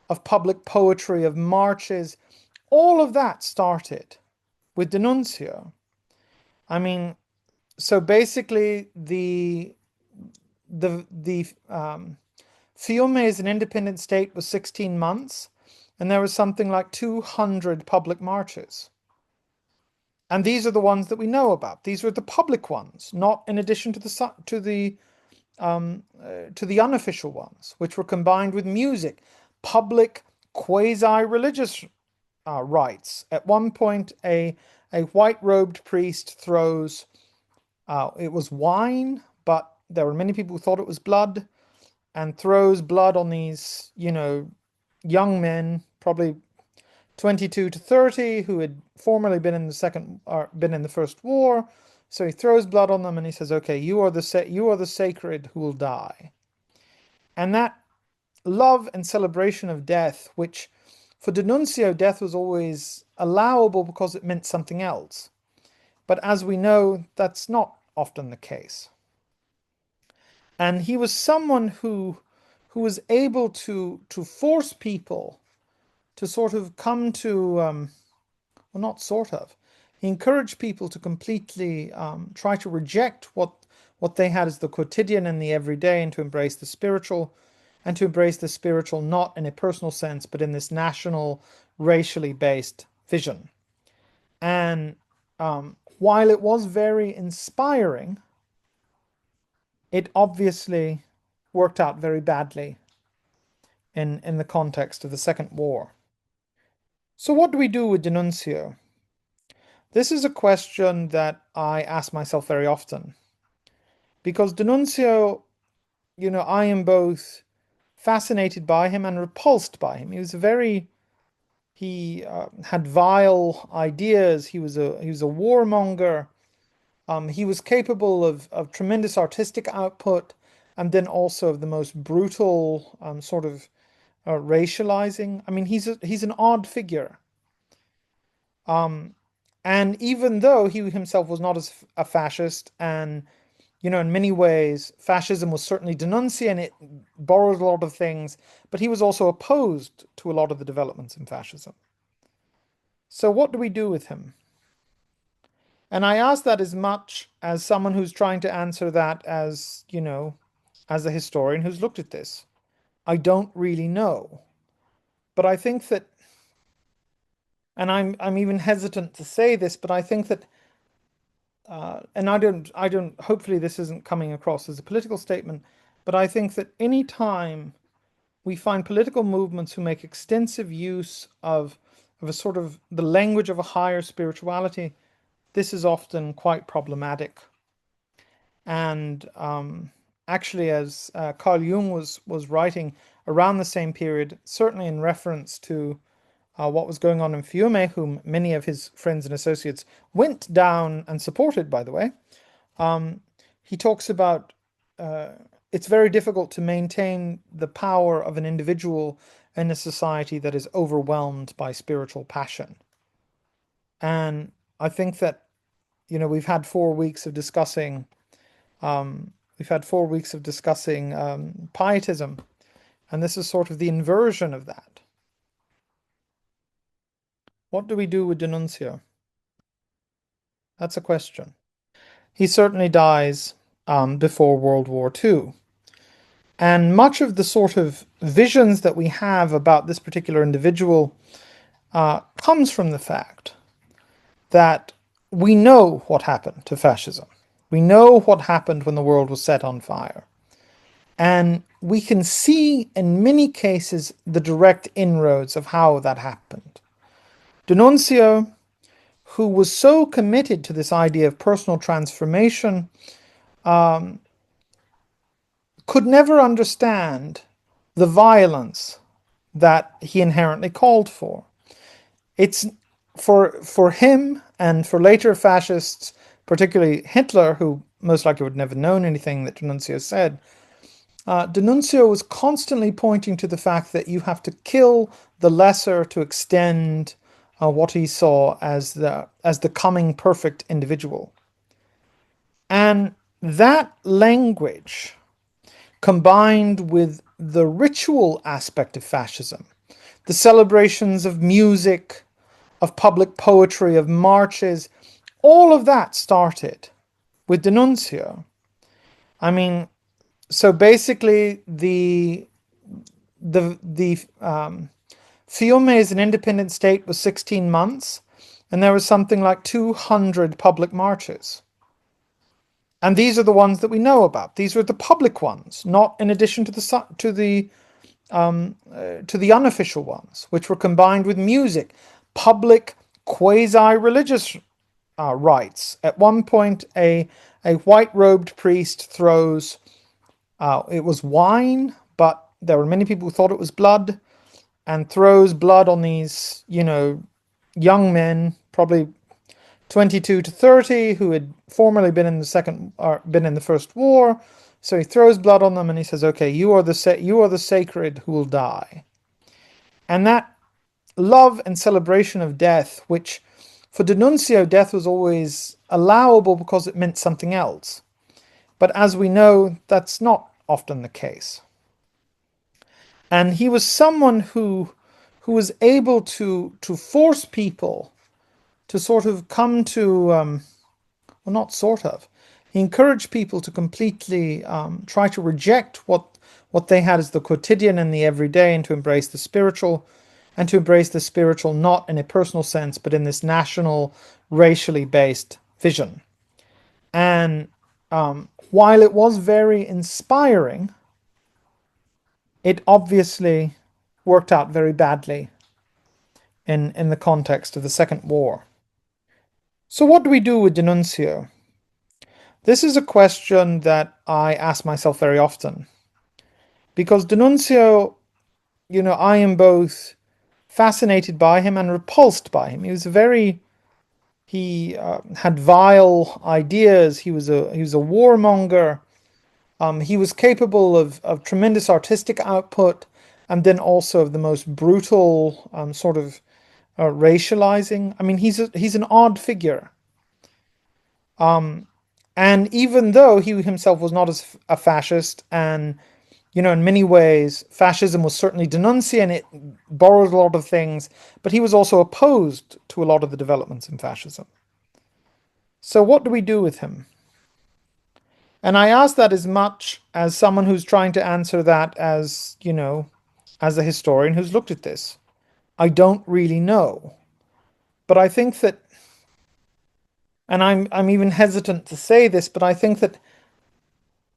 of public poetry, of marches, all of that started with D'Annunzio. I mean, so basically, the Fiume is an independent state with 16 months, and there was something like 200 public marches. And these are the ones that we know about. These are the public ones, not in addition to the unofficial ones, which were combined with music, public quasi-religious rites. At one point, a white-robed priest throws it was wine, but there were many people who thought it was blood, and throws blood on these, young men, probably 22 to 30, who had formerly been in the second or been in the first war. So he throws blood on them and he says, "Okay, you are the sacred who will die." And that love and celebration of death, which for D'Annunzio, death was always allowable because it meant something else. But as we know, that's not often the case. And he was someone who was able to force people to sort of come to well, not sort of. He encouraged people to completely try to reject what they had as the quotidian and the everyday, and to embrace the spiritual, and to embrace the spiritual not in a personal sense, but in this national, racially based vision. And while it was very inspiring, it obviously worked out very badly in the context of the Second War. So what do we do with D'Annunzio? This is a question that I ask myself very often. Because D'Annunzio, I am both fascinated by him and repulsed by him. He had vile ideas. He was a warmonger. He was capable of tremendous artistic output, and then also of the most brutal sort of racializing. I mean, he's an odd figure. And even though he himself was not as a fascist, and in many ways, fascism was certainly D'Annunzio and it borrowed a lot of things, but he was also opposed to a lot of the developments in fascism. So what do we do with him? And I ask that as much as someone who's trying to answer that as a historian who's looked at this. I don't really know. But I think that, and I'm even hesitant to say this, but I think that and I don't hopefully this isn't coming across as a political statement, But I think that any time we find political movements who make extensive use of a sort of the language of a higher spirituality, this is often quite problematic. And actually, as Carl Jung was writing around the same period, certainly in reference to what was going on in Fiume, whom many of his friends and associates went down and supported, by the way, he talks about it's very difficult to maintain the power of an individual in a society that is overwhelmed by spiritual passion. And I think that, we've had 4 weeks of discussing pietism, and this is sort of the inversion of that. What do we do with D'Annunzio? That's a question. He certainly dies before World War II. And much of the sort of visions that we have about this particular individual comes from the fact that we know what happened to fascism. We know what happened when the world was set on fire. And we can see in many cases the direct inroads of how that happened. D'Annunzio, who was so committed to this idea of personal transformation, could never understand the violence that he inherently called for. It's for him and for later fascists, particularly Hitler, who most likely would never known anything that D'Annunzio said. D'Annunzio was constantly pointing to the fact that you have to kill the lesser to extend what he saw as the coming perfect individual. And that language, combined with the ritual aspect of fascism, the celebrations of music, of public poetry, of marches, all of that started with D'Annunzio. I mean, so basically the Fiume is an independent state with 16 months, and there was something like 200 public marches. And these are the ones that we know about. These are the public ones, not in addition to the unofficial ones, which were combined with music, public quasi-religious rites. At one point, a white-robed priest throws, it was wine, but there were many people who thought it was blood, and throws blood on these, young men, probably 22 to 30, who had formerly been in the First War. So he throws blood on them and he says, "Okay, you are the sacred who will die." And that love and celebration of death, which for D'Annunzio, death was always allowable because it meant something else. But as we know, that's not often the case. And he was someone who was able to force people to sort of come to, well, not sort of. He encouraged people to completely try to reject what they had as the quotidian and the everyday, and to embrace the spiritual, and to embrace the spiritual not in a personal sense, but in this national, racially based vision. And while it was very inspiring, it obviously worked out very badly in the context of the Second War. So what do we do with D'Annunzio? This is a question that I ask myself very often. Because D'Annunzio, I am both fascinated by him and repulsed by him. He had vile ideas. He was a warmonger. He was capable of tremendous artistic output, and then also of the most brutal sort of racializing. I mean, he's an odd figure. And even though he himself was not a fascist, and in many ways, fascism was certainly D'Annunzio, and it borrowed a lot of things, but he was also opposed to a lot of the developments in fascism. So what do we do with him? And I ask that as much as someone who's trying to answer that as, as a historian who's looked at this. I don't really know. But I think that, and I'm even hesitant to say this, but I think that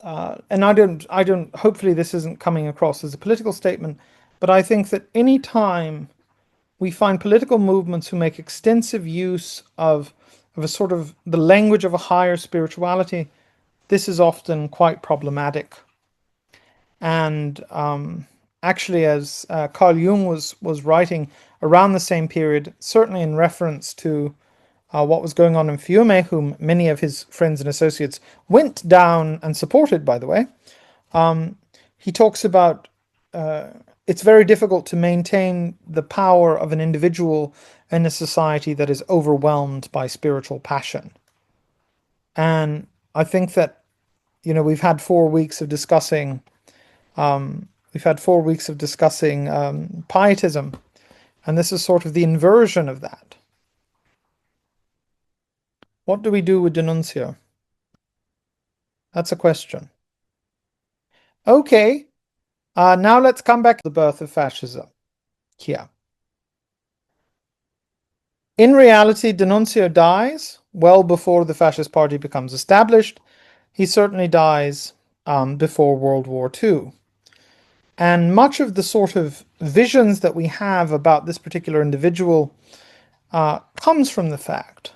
and hopefully this isn't coming across as a political statement, but I think that any time we find political movements who make extensive use of a sort of the language of a higher spirituality, this is often quite problematic. And actually, as Carl Jung was writing around the same period, certainly in reference to what was going on in Fiume, whom many of his friends and associates went down and supported, by the way, he talks about it's very difficult to maintain the power of an individual in a society that is overwhelmed by spiritual passion. And I think that, we've had 4 weeks of discussing pietism, and this is sort of the inversion of that. What do we do with D'Annunzio? That's a question. Okay, now let's come back to the birth of fascism. Here. In reality, D'Annunzio dies well before the Fascist Party becomes established. He certainly dies before World War II. And much of the sort of visions that we have about this particular individual comes from the fact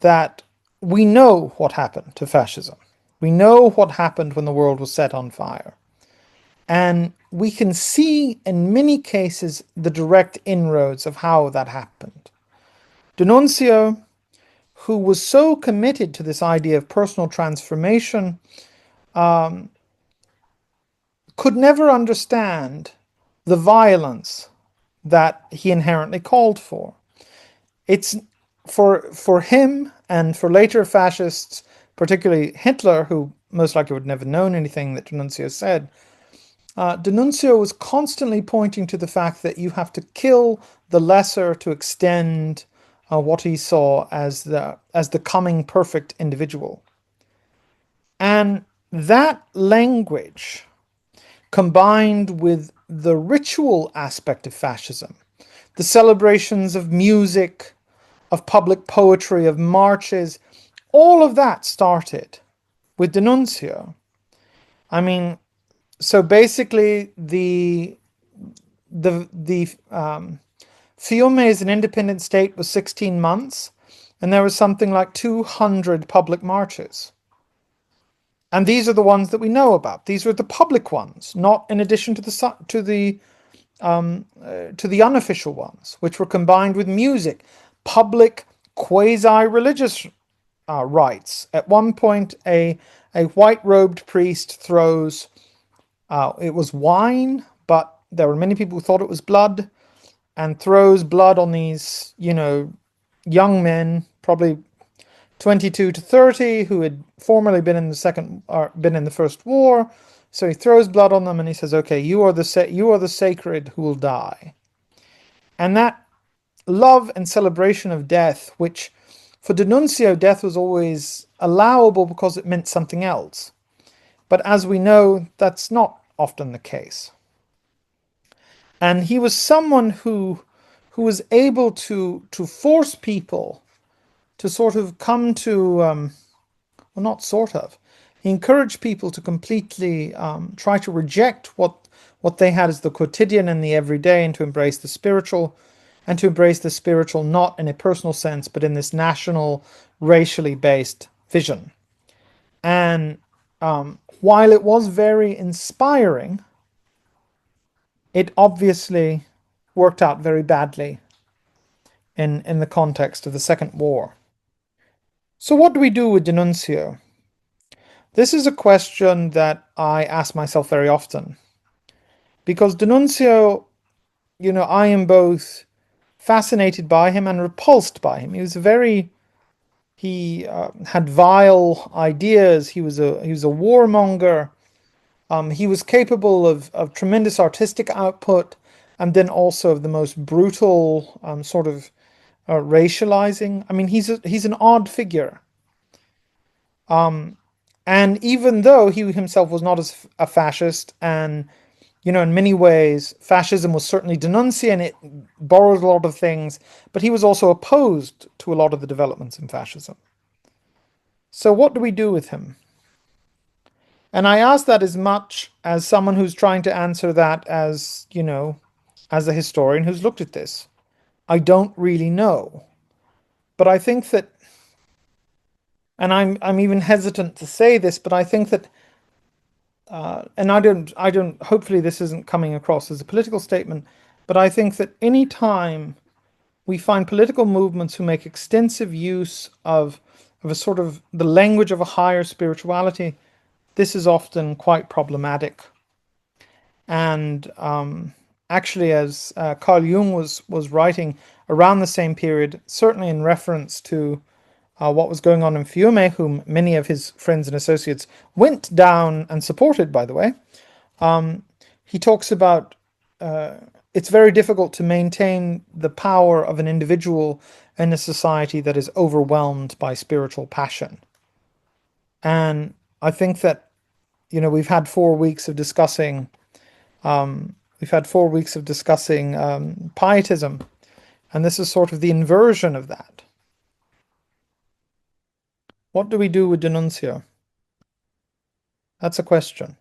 that we know what happened to fascism. We know what happened when the world was set on fire. And we can see in many cases the direct inroads of how that happened. D'Annunzio, who was so committed to this idea of personal transformation, could never understand the violence that he inherently called for. It's for him and for later fascists, particularly Hitler, who most likely would never known anything that D'Annunzio said. D'Annunzio was constantly pointing to the fact that you have to kill the lesser to extend what he saw as the coming perfect individual. And that language, combined with the ritual aspect of fascism, the celebrations of music, of public poetry, of marches, all of that started with D'Annunzio. I mean, so basically the Fiume is an independent state with 16 months, and there was something like 200 public marches. And these are the ones that we know about. These are the public ones, not in addition to the unofficial ones, which were combined with music, public quasi-religious rites. At one point, a white-robed priest throws, it was wine, but there were many people who thought it was blood, and throws blood on these, young men, probably 22 to 30, who had formerly been in the First War. So he throws blood on them and he says, "Okay, you are the sacred who will die." And that love and celebration of death, which for D'Annunzio, death was always allowable because it meant something else. But as we know, that's not often the case. And he was someone who was able to force people to sort of come to, well, not sort of, he encouraged people to completely try to reject what they had as the quotidian and the everyday, and to embrace the spiritual, and to embrace the spiritual not in a personal sense, but in this national, racially based vision. And while it was very inspiring, it obviously worked out very badly in the context of the Second War. So what do we do with D'Annunzio? This is a question that I ask myself very often. Because D'Annunzio, I am both fascinated by him and repulsed by him. He had vile ideas. He was a warmonger. He was capable of tremendous artistic output, and then also of the most brutal sort of racializing. I mean, he's an odd figure. And even though he himself was not a fascist, and in many ways, fascism was certainly D'Annunzio, it borrowed a lot of things, but he was also opposed to a lot of the developments in fascism. So what do we do with him? And I ask that as much as someone who's trying to answer that as, as a historian who's looked at this. I don't really know. But I think that, and I'm even hesitant to say this, but I think that, and I don't, hopefully this isn't coming across as a political statement, but I think that any time we find political movements who make extensive use of a sort of the language of a higher spirituality, this is often quite problematic. And actually, as Carl Jung was writing around the same period, certainly in reference to what was going on in Fiume, whom many of his friends and associates went down and supported, by the way, he talks about it's very difficult to maintain the power of an individual in a society that is overwhelmed by spiritual passion. And I think that, we've had 4 weeks of discussing pietism, and this is sort of the inversion of that. What do we do with D'Annunzio? That's a question.